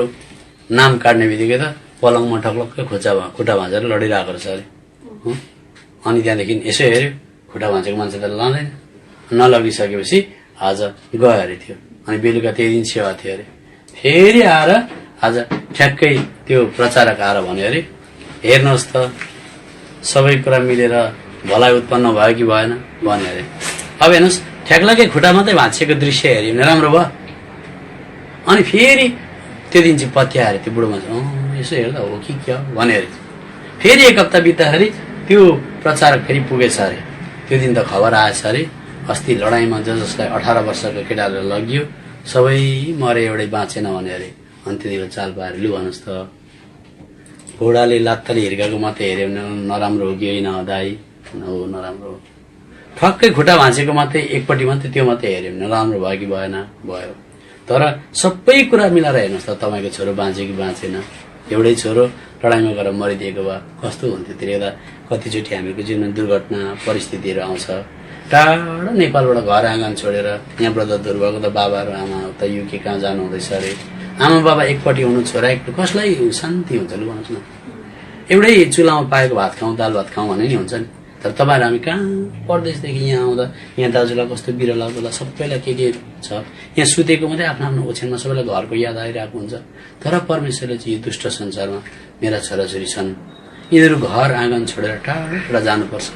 नाम काट्ने बित्तिकै त पलङमा ठक्लक्कै खुट्टा भाँचेर लडिरहेको रहेछ अरे। अनि त्यहाँदेखि यसो हेऱ्यो, खुट्टा भाँचेको मान्छे त लाँदैन, नलगिसकेपछि आज गयो अरे थियो। अनि बेलुका त्यही दिन सेवा थियो अरे। फेरि आएर आज ठ्याक्कै त्यो प्रचारक आएर भन्यो अरे हेर्नुहोस् त सबै कुरा मिलेर भलाइ उत्पन्न भयो कि भएन भन्यो अरे। अब हेर्नुहोस् ठ्याक्लाकै खुट्टा मात्रै भाँचिएको दृश्य हेऱ्यो भने राम्रो भयो। अनि फेरि त्यो दिन चाहिँ पत्याएर त्यो बुढो मान्छे यसो हेर्दा हो कि क्या भन्यो अरे। फेरि एक हप्ता बित्दाखेरि त्यो प्रचारक फेरि पुगेछ अरे। त्यो दिन त खबर आएछ अरे अस्ति लडाईँमा जसलाई 18 वर्षको केटाले लगियो सबै मरे एउटै बाँचेन भने अरे। अनि त्यति बेला चाल पाएर लु भन्नुहोस् त घोडाले लात्ताले हिर्काएको मात्रै हेऱ्यो भने नराम्रो हो कि होइन दाई हो नराम्रो हो। ठक्कै खुट्टा भाँचेको मात्रै एकपट्टि मात्रै त्यो मात्रै हेऱ्यो भने राम्रो भयो कि भएन भयो। तर सबै कुरा मिलाएर हेर्नुहोस् त तपाईँको छोरो बाँच्यो कि बाँचेन। एउटै छोरो लडाइँमा गएर मरिदिएको भए कस्तो हुन्थ्यो। त्यसले गर्दा कतिचोटि हामीहरूको जीवनमा दुर्घटना परिस्थितिहरू आउँछ। टाढो नेपालबाट घर आँगन छोडेर यहाँबाट दूर भएको त बाबाहरू आमा त युके कहाँ जानु हुँदैछ अरे। आमा बाबा एकपट्टि हुनु छोरा एकपट्टि कसलाई शान्ति हुन्छ लु भन्नुहोस् न। एउटै चुलामा पाएको भात खाउँ दाल भात खाउँ भन्ने नि हुन्छ नि। तर तपाईँहरू हामी कहाँ परदेशदेखि यहाँ आउँदा यहाँ दाजुलाई कस्तो बिरला होला सबैलाई के छ यहाँ सुतेको मात्रै आफ्नो आफ्नो ओछ्यानमा सबैलाई घरको याद आइरहेको हुन्छ। तर परमेश्वरले चाहिँ यो दुष्ट संसारमा मेरा छोराछोरी छन् यिनीहरू घर आँगन छोडेर टाढा जानुपर्छ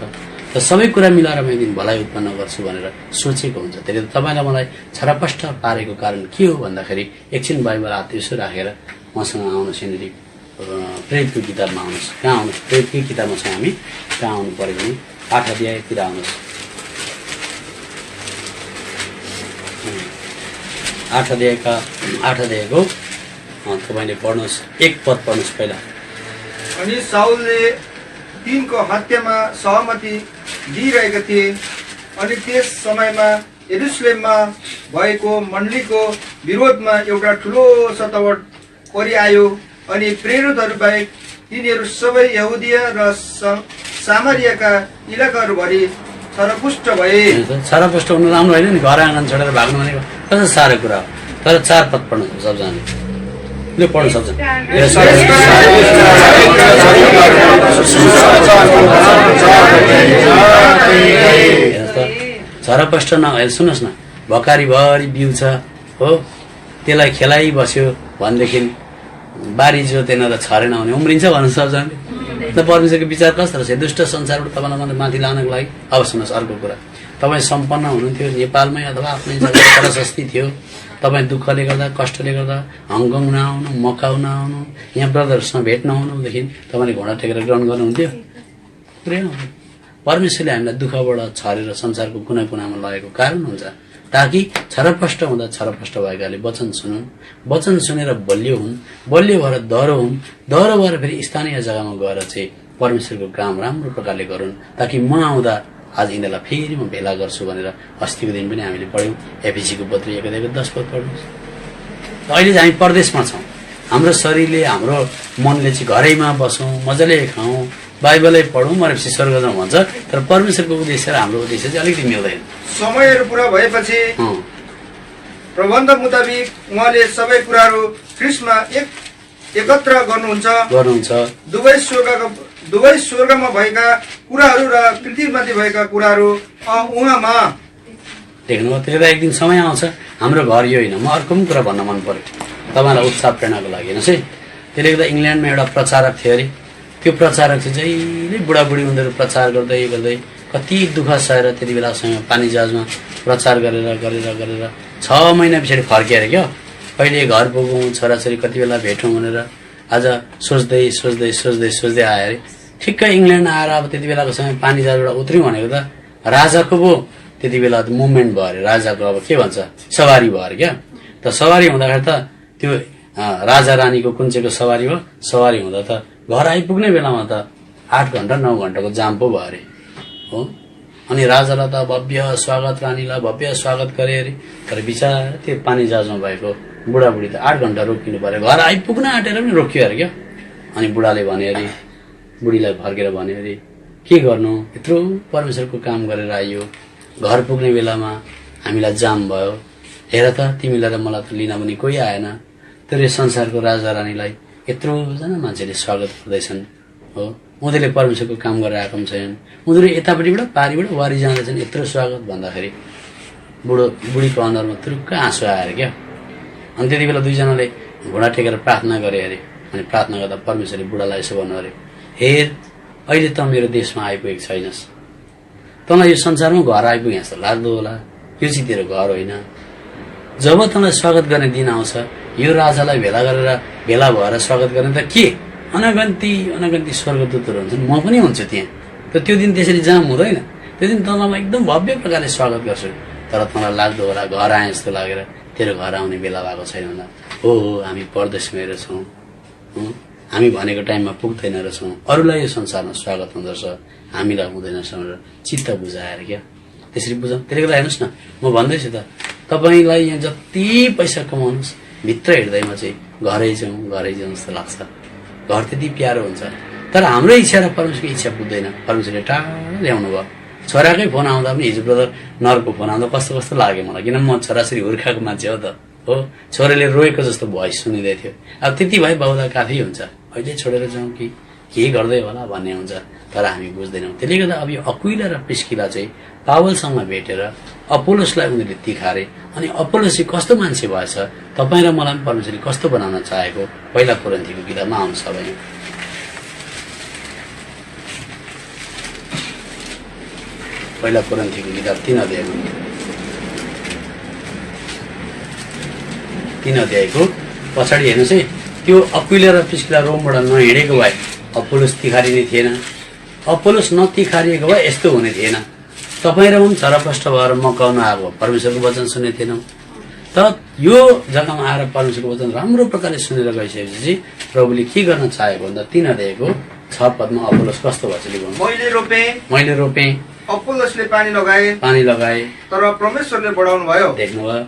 त सबै कुरा मिलाएर म एक दिन भलाइ उत्पन्न गर्छु भनेर सोचेको हुन्छ। त्यसले तपाईँलाई मलाई छरपष्ट पारेको कारण के हो भन्दाखेरि एकछिन बाइबल हात यसो राखेर मसँग आउनुहोस् यहाँनिर प्रेरितको किताबमा आउनुहोस्। कहाँ आउनुहोस् प्रेरितकै किताबमा छ हामी कहाँ आउनु पर्यो भने 8 अध्यायतिर आउनुहोस्। 8 अध्यायको तपाईँले पढ्नुहोस् 1 पद पढ्नुहोस् पहिला। अनि साउलले तिनको हत्यामा सहमति दिइरहेका थिए। अनि त्यस समयमा यरुशलेममा भएको मण्डलीको विरोधमा एउटा ठुलो सतावट परिआयो। अनि प्रेरितहरू बाहेक तिनीहरू सबै यहुदिया र सामरियाका इलाकाहरूभरि छरपुष्ट भए। छरपुष्ट हुनु राम्रो होइन नि घर आँगन छोडेर भाग्नु भनेको कस्तो साह्रो कुरा हो। तर 4 पद पढ्नु सबजनाले ले पढ्नु सक्छ। छरपष्ट सुन्नुहोस् न भकारीभरि बिउ छ हो त्यसलाई खेलाइ बस्यो भनेदेखि बारी जोतेन र छरेन भने उम्रिन्छ भन्नु सबजनाले। त परमेश्वरको विचार कस्तो रहेछ दुष्ट संसारबाट तपाईँलाई माथि लानको लागि। अब सुन्नुहोस् अर्को कुरा तपाईँ सम्पन्न हुनुहुन्थ्यो नेपालमै अथवा आफ्नै जग्गा प्रशस्ति थियो तपाईँ दुःखले गर्दा कष्टले गर्दा हङकङ नआउनु मकाउ नआउनु यहाँ ब्रदर्ससँग भेट नहुनुदेखि तपाईँले घोडा टेकेर ग्रहण गर्नुहुन्थ्यो पुरै परमेश्वरले हामीलाई दुःखबाट छरेर संसारको कुनै कुनामा लगेको कारण हुन्छ ताकि छरपष्ट हुँदा छरपष्ट भएकाले वचन सुनुन् वचन सुनेर बलियो हुन् बलियो भएर दह्रो हुन् दह्रो भएर फेरि स्थानीय जग्गामा गएर चाहिँ परमेश्वरको काम राम्रो प्रकारले गरून् ताकि म आउँदा आज यिनीहरूलाई फेरि म भेला गर्छु भनेर अस्तिको दिन पनि हामीले पढ्यौँ। एफिसीको पत्र 1 अध्यायको 10 पद पढ्नुहोस्। अहिले चाहिँ हामी परदेशमा छौँ हाम्रो शरीरले हाम्रो मनले चाहिँ घरैमा बसौँ मजाले खाउँ बाइबलै पढौँ मरेपछि स्वर्ग जाउँ भन्छ। तर परमेश्वरको उद्देश्य र हाम्रो उद्देश्य चाहिँ अलिकति मिल्दैन। समयहरू पुरा भएपछि प्रबन्ध मुताबिक उहाँले सबै कुराहरू ख्रिस्टमा एकत्र गर्नुहुन्छ। दुवै स्वर्गमा भएका कुराहरू र पृथ्वीमाथि भएका कुराहरू उहाँमा देख्नु। त्यसले एक दिन समय आउँछ हाम्रो घर यो होइन। म अर्को पनि कुरा भन्न मन पर्यो तपाईँलाई उत्साह प्रेरणाको लागि हेर्नुहोस् है। त्यसले गर्दा इङ्ल्यान्डमा एउटा प्रचारक थियो अरे। त्यो प्रचारक चाहिँ जहिले बुढाबुढी उनीहरू प्रचार गर्दै गर्दै कति दुःख सहेर त्यति बेलासँग पानी जहाजमा प्रचार गरेर 6 महिना पछाडि फर्के अरे क्या। कहिले घर पुगौँ छोराछोरी कति बेला भेटौँ भनेर आज सोच्दै आयो अरे। ठिक्कै इङ्ल्यान्ड आएर अब त्यति बेलाको समय पानी जहाजबाट उत्रौँ भनेको त राजाको पो त्यति बेला मुभमेन्ट भयो अरे। राजाको अब के भन्छ सवारी भयो अरे क्या। त सवारी हुँदाखेरि त त्यो राजा रानीको कुन चाहिँको सवारी हो सवारी हुँदा त घर आइपुग्ने बेलामा त 8 घण्टा 9 घण्टाको जाम पो भयो अरे हो। अनि राजालाई त भव्य स्वागत रानीलाई भव्य स्वागत गरे अरे। तर बिचार त्यो पानी जहाजमा भएको बुढाबुढी त 8 घण्टा रोकिनु पर्यो घर आइपुग्न आँटेर पनि रोकियो अरे क्या। अनि बुढाले भने अरे बुढीलाई फर्केर भन्यो अरे के गर्नु यत्रो परमेश्वरको काम गरेर आइयो घर पुग्ने बेलामा हामीलाई जाम भयो हेर त तिमीलाई र मलाई त लिन पनि कोही आएन। तर यो संसारको राजा रानीलाई यत्रो जना मान्छेले स्वागत गर्दैछन् हो। उनीहरूले परमेश्वरको काम गरेर आएको पनि छैनन्। उनीहरू यतापट्टिबाट पारिबाट वारी जाँदैछन् यत्रो स्वागत भन्दाखेरि बुढीको अनुहारमा तुरुक्क आँसु आएर क्या। अनि त्यति बेला दुईजनाले घुँडा टेकेर प्रार्थना गरे अरे। अनि प्रार्थना गर्दा परमेश्वरले बुढालाई यसो भन्नु अरे, हेर अहिले त मेरो देशमा आइपुगेको छैनस्, तँलाई यो संसारमा घर आइपुगे जस्तो लाग्दो होला, यो चाहिँ तेरो घर होइन। जब तँलाई स्वागत गर्ने दिन आउँछ, यो राजालाई भेला गरेर भेला भएर स्वागत गर्ने त के अनगन्ती स्वर्गदूतहरू हुन्छन्, म पनि हुन्छु त्यहाँ। त त्यो दिन त्यसरी जाम हुँदैन, त्यो दिन तँलाई म एकदम भव्य प्रकारले स्वागत गर्छु। तर तँलाई लाग्दो होला घर आए जस्तो लागेर तेरो घर आउने बेला भएको छैन होला। हो हामी परदेशमा रहेछौँ, हामी भनेको टाइममा पुग्दैन रहेछौँ, अरूलाई यो संसारमा स्वागत हुँदो रहेछ, हामीलाई हुँदैन भनेर चित्त बुझाएर क्या त्यसरी बुझाउँ। त्यसले गर्दा हेर्नुहोस् न, म भन्दैछु त तपाईँलाई यहाँ जति पैसा कमाउनुहोस्, भित्र हृदयमा चाहिँ घरै जाउँ जस्तो लाग्छ। घर त्यति प्यारो हुन्छ, तर हाम्रो इच्छा र परमेश्वरको इच्छा बुझ्दैन। परमेश्वरले टाढा ल्याउनु भयो। छोराकै फोन आउँदा पनि हिजो ब्रदर नरको फोन आउँदा कस्तो कस्तो लाग्यो मलाई, किन म छोराछोरी हुर्खाएको मान्छे हो त हो। छोराले रोएको जस्तो भोइस सुनिँदै थियो। अब त्यति भए बाउलाई काफी हुन्छ, अहिले छोडेर जाउँ कि के गर्दै होला भन्ने हुन्छ, तर हामी बुझ्दैनौँ। त्यसले गर्दा अब यो अक्विला र प्रिस्किला चाहिँ पावलसँग भेटेर अपोलोसलाई उनीहरूले तिखारे। अनि अपोलोस चाहिँ कस्तो मान्छे भएछ, तपाईँ र मलाई पनि परमेश्वरले कस्तो बनाउन चाहेको पहिला कोरिन्थीको किताबमा आउनु सबै। पहिला कोरिन्थीको किताब 3 अध्यायको पछाडि हेर्नुहोस् है। त्यो अक्विला र प्रिस्किला रोमबाट नहिँडेको भए अपोलोस तिखारिने थिएन, अपोलोस नतिखारिएको भए यस्तो हुने थिएन। तपाईँ र पनि छरपष्ट भएर मकाउन आएको परमेश्वरको वचन सुन्ने थिएनौँ। त यो जग्गामा आएर परमेश्वरको वचन राम्रो प्रकारले सुनेर गइसकेपछि प्रभुले के गर्न चाहेको भन्दा 3 अध्यायको 6 पदमा अपोलोस कस्तो भएछ लेख्नु। मैले रोपेँ, अपोलोसले पानी लगाए, तर परमेश्वरले बढाउनु भयो। देख्नुभयो।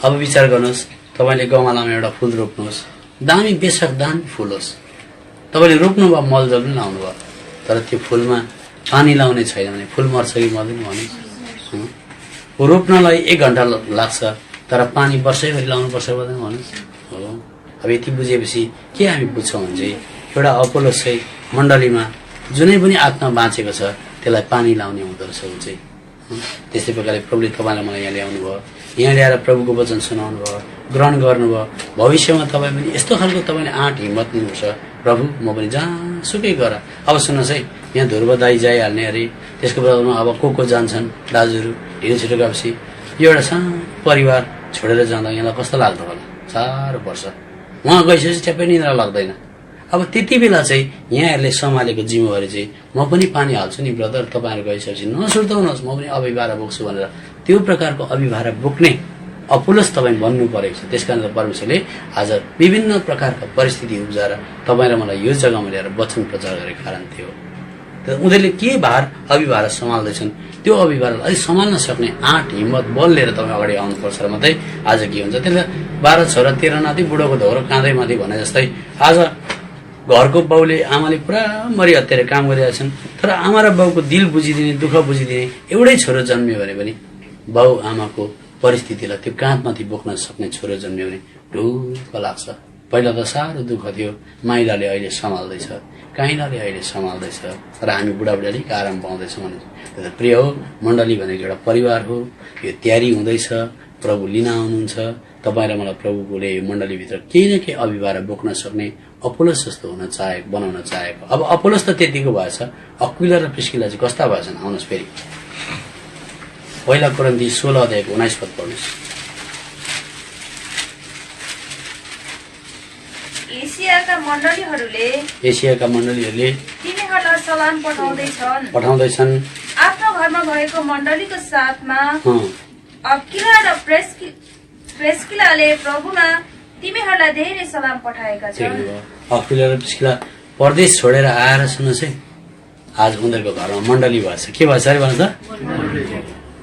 अब विचार गर्नुहोस्, तपाईँले गमलामा एउटा फुल रोप्नुहोस्, दामी बेसक दामी फुल होस्, तपाईँले रोप्नु भयो, मलजल पनि लाउनु भयो, तर त्यो फुलमा पानी लाउने छैन भने फुल मर्छ कि मर्दैन भन्नुहोस्। रोप्नलाई 1 घण्टा लाग्छ, तर पानी वर्षैभरि लाउनु पर्छ भन्दैन भन्नुहोस्। हो, अब यति बुझेपछि के हामी बुझ्छौँ भने चाहिँ एउटा अपोलोस चाहिँ मण्डलीमा जुनै पनि आत्मा बाँचेको छ त्यसलाई पानी लाउने हुँदो रहेछ ऊ चाहिँ। त्यस्तै प्रकारले प्रभुले तपाईँलाई मलाई यहाँ ल्याउनु भयो, यहाँ ल्याएर प्रभुको वचन सुनाउनु भयो, ग्रहण गर्नुभयो। भविष्यमा तपाईँ पनि यस्तो खालको तपाईँले आँट हिम्मत लिनुपर्छ, प्रभु म पनि जहाँसुकै गर। अब सुन्नुहोस् है, यहाँ ध्रुव दाई जाइहाल्ने अरे, त्यसको बदलमा अब को जान्छन् दाजुहरू हिँड्नु छिटो गएपछि यो एउटा सानो परिवार छोडेर जाँदा यहाँलाई कस्तो लाग्दो होला, साह्रो पर्छ। उहाँ गइसकेपछि ट्याप्पै निद्रा लाग्दैन। अब त्यति बेला चाहिँ यहाँहरूले सम्हालेको जिम्मेवारी चाहिँ म पनि पानी हाल्छु नि ब्रदर, तपाईँहरू गइसकेपछि नसुर्ताउनुहोस्, म पनि अभिभारा बोक्छु भनेर त्यो प्रकारको अभिभारा बोक्ने अपोलोस तपाईँ बन्नु परेको छ। त्यस कारण परमेश्वरले आज विभिन्न प्रकारका परिस्थिति उब्जाएर तपाईँ र मलाई यो जग्गामा ल्याएर वचन प्रचार गरेको कारण थियो। उनीहरूले के भार अभिभार सम्हाल्दैछन्, त्यो अभिभारलाई अलिक सम्हाल्न सक्ने आँट हिम्मत बल लिएर तपाईँ अगाडि आउनुपर्छ र मात्रै आज के हुन्छ। त्यसले 12 छोरा 13 नाति बुढोको धौरो काँधै माथि भने जस्तै आज घरको बाउले आमाले पुरा मरि हत्याएर काम गरिरहेछन्, तर आमा र बाउको दिल बुझिदिने, दुःख बुझिदिने एउटै छोरो जन्मियो भने पनि बाउ आमाको परिस्थितिलाई त्यो काँधमाथि बोक्न सक्ने छोरो जन्मियो भने ढुक्क लाग्छ। पहिला त साह्रो दुःख थियो, माइलाले अहिले सम्हाल्दैछ, काइलाले अहिले सम्हाल्दैछ, र हामी बुढाबुढी अलिक आराम पाउँदैछौँ भने त्यो त प्रिय हो। मण्डली भनेको एउटा परिवार हो, यो तयारी हुँदैछ, प्रभु लिन आउनुहुन्छ। तपाईँ र मलाई प्रभुले यो मण्डलीभित्र केही न केही अभिभार बोक्न सक्ने अपोलोस जस्तो हुन चाहेको, बनाउन चाहेको। अब अपोलोस त त्यतिको भएछ, अक्विला र प्रिस्किला चाहिँ कस्ता भएछन् आउनुहोस् फेरि। पहिला कोरिन्थी 16 अध्यायको 19 पद पढ्नुहोस्। एसियाका मण्डलीहरूले तिमीहरूलाई सलाम पठाउँदैछन्। आफ्नो घरमा भएको मण्डलीको साथमा अक्विला र प्रिस्किलाले प्रभुमा तिमीहरूलाई धेरै सलाम पठाएका छन्। अक्विला र प्रिस्किला परदेश छोडेर आएर सुन्नुहोस् है, आज उनीहरूको घरमा मण्डली भएछ। के भएछ अरे भन्नुहोस्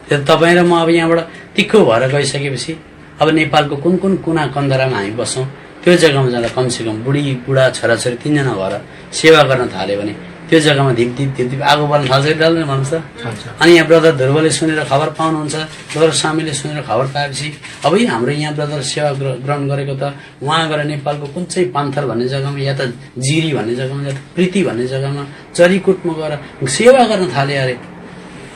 त। तपाईँ र म अब यहाँबाट तिखो भएर गइसकेपछि अब नेपालको कुन कुन कुना कन्दरामा हामी बस्छौँ, त्यो जग्गामा जाँदा कमसेकम बुढी बुढा छोराछोरी 3 जना भएर सेवा गर्न थाल्यो भने त्यो जग्गामा धिप आगो बल्न थाल्छ कि डाल्दैन भन्नुहोस् त। अनि यहाँ ब्रदर ध्रुवले सुनेर खबर पाउनुहुन्छ, ब्रदर सामीले सुनेर खबर पाएपछि अब हाम्रो यहाँ ब्रदर सेवा ग्रहण गरेको त उहाँ गएर नेपालको कुन चाहिँ पान्थर भन्ने जग्गामा, या त जिरी भन्ने जग्गामा, या त प्रीति भन्ने जग्गामा, चरीकुटमा गएर सेवा गर्न थाले अरे।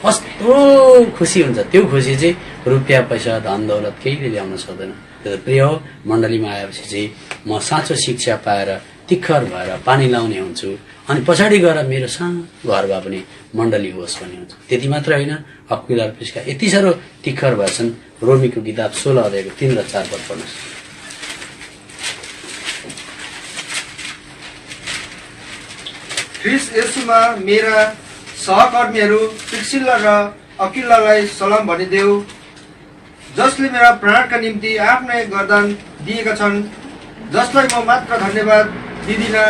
कस्तो खुसी हुन्छ। त्यो खुसी चाहिँ रुपियाँ पैसा धन दौलत केहीले ल्याउन सक्दैन। प्रिय हो, मण्डलीमा आएपछि चाहिँ म साँचो शिक्षा पाएर तिखर भएर पानी लाउने हुन्छु, अनि पछाडि गएर मेरो सानो घर भए पनि मण्डली होस् भन्ने हुन्छ। त्यति मात्र होइन, अक्विला र प्रिस्का यति साह्रो तिखर भएछन्। रोमीको किताब 16 अध्यायको 3 र 4 पद पढ्नुहोस्। ख्रिस्ट येशूमा मेरा सहकर्मीहरू प्रिस्किल्ला र अक्विलालाई सलाम भनिदेऊ, जसले मेरा प्राणका निम्ति आफ्नै गर्दान दिएका छन्, जसलाई म मात्र धन्यवाद दिदिनँ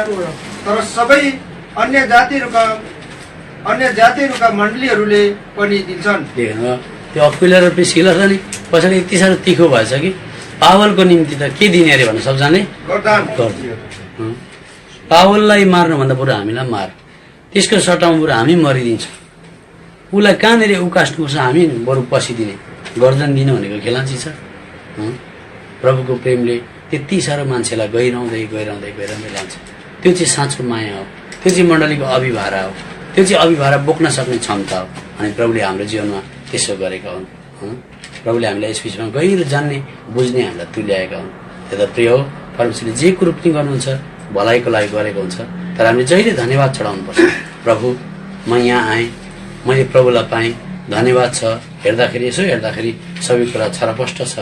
तर सबै अन्य जातिहरूका मण्डलीहरूले पनि दिन्छन्। देख्नुभयो, त्यो अक्विला र प्रिस्किल्ला छ नि, पछाडि यति साह्रो तिखो भएछ कि पावलको निम्ति त के दिने अरे भन्नु सबजनाले गर्दान। पावललाई मार्नुभन्दा बरु हामीलाई मार, त्यसको सट्टामा बरु हामी मरिदिन्छौँ। उसलाई कहाँनिर उकास्नुपर्छ, हामी बरु पसिदिने गर्जन दिनु भनेको खेलाँची छ। प्रभुको प्रेमले त्यति साह्रो मान्छेलाई गहिराउँदै गहिराउँदै गहिराउँदै लान्छ। त्यो चाहिँ साँचो माया हो, त्यो चाहिँ मण्डलीको अभिभारा हो, त्यो चाहिँ अभिभारा बोक्न सक्ने क्षमता हो। अनि प्रभुले हाम्रो जीवनमा त्यसो गरेका हुन्। प्रभुले हामीलाई यस विषयमा गहिरो जान्ने बुझ्ने हामीलाई तुल्याएका हुन्। त्यो त प्रिय हो, परमेश्वरले जे कुरो पनि गर्नुहुन्छ भलाइको लागि गरेको हुन्छ। तर हामीले जहिले धन्यवाद चढाउनुपर्छ। प्रभु, म यहाँ आएँ, मैले प्रभुलाई पाएँ, धन्यवाद छ। हेर्दाखेरि यसो हेर्दाखेरि सबै कुरा छरपष्ट छ,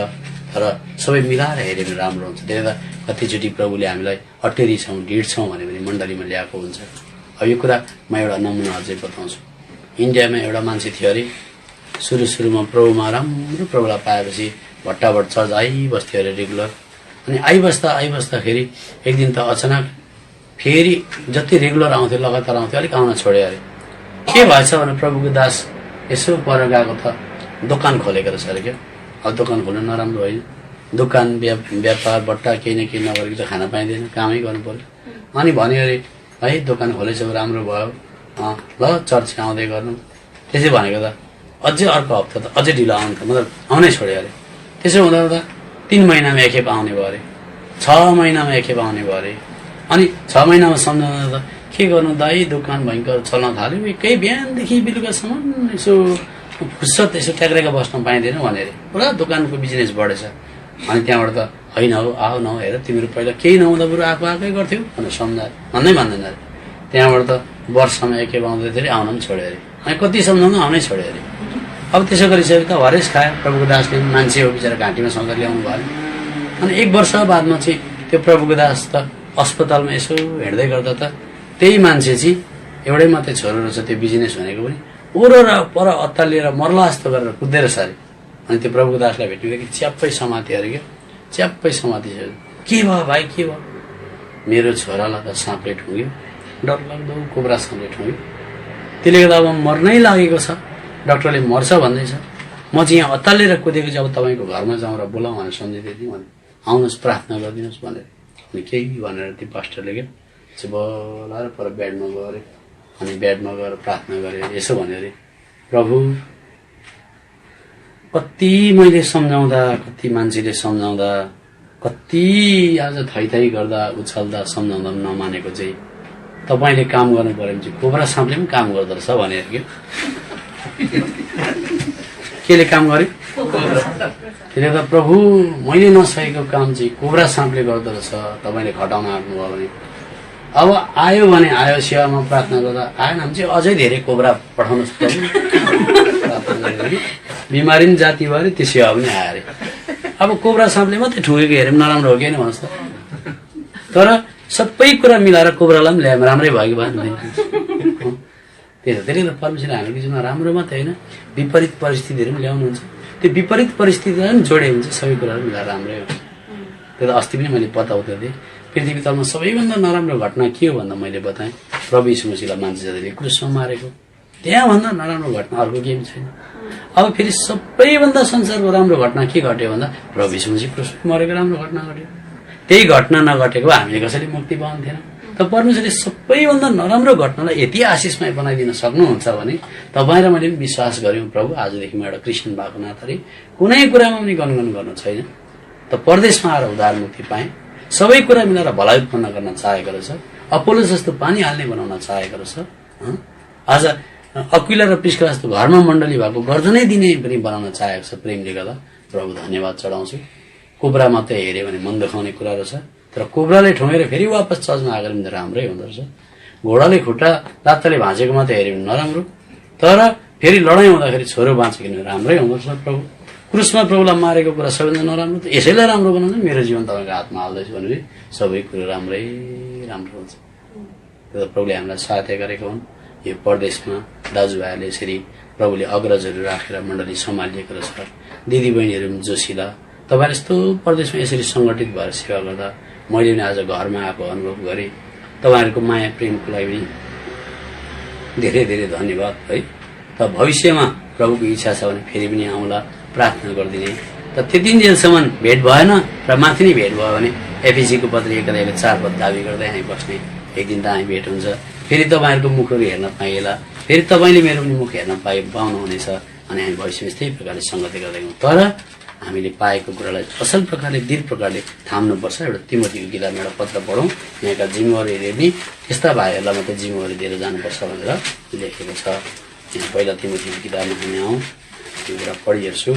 तर सबै मिलाएर हेऱ्यो भने राम्रो हुन्छ। त्यसले त कतिचोटि प्रभुले हामीलाई अटेरिछौँ ढिँड्छौँ भने पनि मण्डलीमा ल्याएको हुन्छ। अब यो कुरा म एउटा नमुना अझै बताउँछु। इन्डियामा एउटा मान्छे थियो अरे, सुरुमा प्रभुमा राम्रो प्रभुलाई पाएपछि भट्टाभट चर्च आइबस्थ्यो अरे रेगुलर। अनि आइबस्दाखेरि एक दिन त अचानक फेरि जति रेगुलर आउँथ्यो लगातार आउँथ्यो अलिक आउन छोड्यो अरे। के भएछ भने प्रभुको दास यसो पर गएको त दोकान खोलेको रहेछ अरे क्या। अब दोकान खोल्नु नराम्रो होइन, दोकान व्यापार बट्टा केही न केही नगरेको त खान पाइँदैन, कामै गर्नु पर्यो। अनि भन्यो अरे है दोकान खोलेछ राम्रो भयो, ल चर्च आउँदै गर्नु। त्यसै भनेको त अझै अर्को हप्ता त अझै ढिलो आउनु त मतलब आउनै छोड्यो अरे। त्यसो हुँदा 3 महिनामा एकखेप आउने भयो अरे, 6 महिनामा एकखेप आउने भयो अरे। अनि 6 महिनामा सम्झाउँदा त के गर्नु दाइ, दोकान भयङ्कर चल्न थाल्यो, एकै बिहानदेखि बेलुकासम्म यसो फुर्सद यसो ट्याक्रेका बस्न पाइँदैन भनेर पुरा दोकानको बिजनेस बढेछ। अनि त्यहाँबाट त होइन हौ आऊ न हेर तिमीहरू पहिला केही नहुँदा बरु आफै गर्थ्यौ भनेर सम्झायो, भन्दैन अरे। त्यहाँबाट त वर्षमा एकखेप आउँदै थियो, आउन पनि छोड्यो अरे। अनि कति सम्झाउनु आउनै छोड्यो अरे। अब त्यसो गरिसकेको त हरेस खायो। प्रभुको दासले मान्छे हो बिचरा, घाँटीमा सम्झाएर ल्याउनु भयो। अनि 1 वर्ष बादमा चाहिँ त्यो प्रभुको दास त अस्पतालमा यसो हेर्दै गर्दा त त्यही मान्छे चाहिँ एउटै मात्रै छोरो रहेछ, त्यो बिजनेस भनेको पनि ओरो र पर अत्तालिएर मर्ला जस्तो गरेर कुद्दै रहेछ अरे। अनि त्यो प्रभुको दासलाई भेट्नेदेखि च्याप्पै समात्यो अरे क्या, च्याप्पै समातिसक्यो। के भयो भाइ, के भयो? मेरो छोरालाई त साँपले ठुङ्ग्यो, डरलाग्दो कोब्रा साँपले ठुङ्ग्यो, त्यसले गर्दा अब मर्नै लागेको छ, डाक्टरले मर्छ भन्दैछ। म चाहिँ यहाँ अत्तालिएर कुदेको चाहिँ अब तपाईँको घरमा जाउँ र बोलाउँ भनेर सम्झिँदै थिएँ भने आउनुहोस् प्रार्थना गरिदिनुहोस् भनेर। अनि केही भनेर त्यो पास्टरले क्या चाहिँ बोलाएर पर बेडमा गयो अरे। अनि बेडमा गएर प्रार्थना गरे, यसो भन्यो अरे, प्रभु कति मैले सम्झाउँदा, कति मान्छेले सम्झाउँदा, कति आज थै गर्दा उछल्दा सम्झाउँदा पनि नमानेको चाहिँ तपाईँले काम गर्नु पर्यो भने चाहिँ कोब्रा साँपले पनि काम गर्दो रहेछ भनेर क्या। केले काम गर्यो? त्यसले त प्रभु मैले नसकेको काम चाहिँ कोब्रा साँपले गर्दो रहेछ, तपाईँले घटाउन आँट्नुभयो भने। अब आयो भने आयो, सेवामा प्रार्थना गर्दा आएन भने चाहिँ अझै धेरै कोब्रा पठाउनुहोस् प्रभु। बिमारी पनि जाति भयो अरे, त्यो सेवा पनि आयो अरे। अब कोब्रा साँपले मात्रै ठुगेको हेऱ्यो भने नराम्रो हो कि होइन भन्नुहोस् त। तर सबै कुरा मिलाएर कोब्रालाई पनि ल्यायो राम्रै भयो कि भएन। त्यसले त परमेश्वरले हाम्रो जीवनमा राम्रो मात्रै होइन, विपरीत परिस्थितिहरू पनि ल्याउनुहुन्छ। त्यो विपरीत परिस्थितिलाई पनि जोड्यो भने चाहिँ सबै कुराहरू मिलाएर राम्रै हुन्छ। त्यो त अस्ति पनि मैले बताउँदै थिएँ। पृथ्वी तलमा सबैभन्दा नराम्रो घटना के हो भन्दा मैले बताएँ, प्रभु यीशु मसीहलाई मान्छे जातिले क्रुसमा मारेको। त्यहाँभन्दा नराम्रो घटना अर्को केही पनि छैन। अब फेरि सबैभन्दा संसारको राम्रो घटना के घट्यो भन्दा प्रभु यीशु मसीह क्रुसमा मरेको राम्रो घटना घट्यो। त्यही घटना नघटेको हामीले कसैले मुक्ति पाउँथेन। त परमेश्वरले सबैभन्दा नराम्रो घटनालाई यति आशिषमय बनाइदिन सक्नुहुन्छ भने तपाईँ र मैले विश्वास गऱ्यौँ, प्रभु आजदेखि म एउटा क्रिस्चियन भएको नाताले कुनै कुरामा पनि गनगन गर्नु छैन। त परदेशमा आएर उद्धार मुक्ति पाएँ, सबै कुरा मिलाएर भलाइ उत्पन्न गर्न चाहेको रहेछ, अपोलो जस्तो पानी हाल्ने बनाउन चाहेको रहेछ। आज अक्विला र प्रिस्का जस्तो घरमा मण्डली भएको गर्दनै दिने पनि बनाउन चाहेको छ प्रेमले गर्दा प्रभु धन्यवाद चढाउँछु। कोब्रा मात्रै हेऱ्यो भने मन देखाउने कुराहरू छ, तर कोब्राले ठोगेर फेरि वापस चर्चमा आएर पनि राम्रै हुँदो रहेछ। घोडाले खुट्टा लात्ताले भाँचेको मात्रै हेऱ्यो भने नराम्रो, तर फेरि लडाइँ हुँदाखेरि छोरो बाँचेको भने राम्रै हुँदो रहेछ। प्रभु क्रुसमा प्रभुलाई मारेको कुरा सबैभन्दा नराम्रो, त यसैलाई राम्रो बनाउँछ। मेरो जीवन तपाईँको हातमा हाल्दैछु भने सबै कुरो राम्रै राम्रो हुन्छ। प्रभुले हामीलाई सहायता गरेका हुन्। यो परदेशमा दाजुभाइहरूले यसरी प्रभुले अग्रजहरू राखेर मण्डली सम्हालिएको रहेछ। दिदीबहिनीहरू पनि जोसिला, तपाईँहरू यस्तो परदेशमा यसरी सङ्गठित भएर सेवा गर्दा मैले पनि आज घरमा आएको अनुभव गरेँ। तपाईँहरूको माया प्रेमको लागि पनि धेरै धेरै धन्यवाद है। त भविष्यमा प्रभुको इच्छा छ भने फेरि पनि आउँला, प्रार्थना गरिदिने। त त्यति दिनसम्म भेट भएन र माथि नै भेट भयो भने एफिसीको पत्र 1:4 पद दाबी गर्दै हामी बस्ने। एक दिन त हामी भेट हुन्छ, फेरि तपाईँहरूको मुखहरू हेर्न पाइएला, फेरि तपाईँले मेरो पनि मुख हेर्न पाउनुहुनेछ। अनि हामी भविष्यमा यस्तै प्रकारले सङ्गति गर्दै गयौँ। तर हामीले पाएको कुरालाई असल प्रकारले दृढ प्रकारले थाम्नुपर्छ। एउटा तिमोथीको किताबमा एउटा पत्र पढौँ, यहाँका जिम्मेवारीहरूले पनि यस्ता भाइहरूलाई मात्रै जिम्मेवारी दिएर जानुपर्छ भनेर लेखेको छ। यहाँ पहिला तिमोथीको किताबमा हामी आउँ, त्यो कुरा पढिहेर्छु।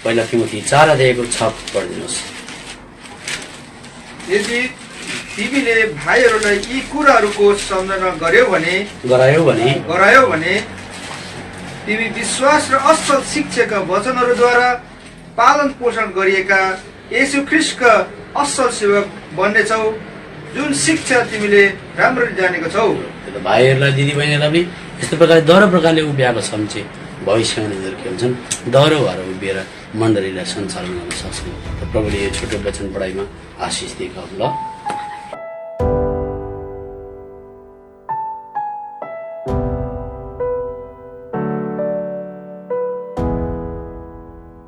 पहिला तिमोथी 4:6 पढिदिनुहोस्। यदि तिमीले भाइहरूलाई यी कुराहरूको सम्झना गरायो भने तिमी विश्वास र असल शिक्षाका वचनहरूद्वारा पालन पोषण गरिएका येशू ख्रीष्टका असल सेवक बन्नेछौ, जुन शिक्षा तिमीले राम्ररी जानेको छौ। भाइहरूलाई दिदीबहिनीहरूलाई पनि यस्तो प्रकारले दह्रो प्रकारले उभ्याएको छ भने चाहिँ भविष्यमा उनीहरू के हुन्छन्, दह्रो भएर उभिएर मण्डलीलाई सञ्चालन गर्न सक्छन्। प्रभुले यो छोटो वचन पढाइमा आशिष दिएका हुन्। ल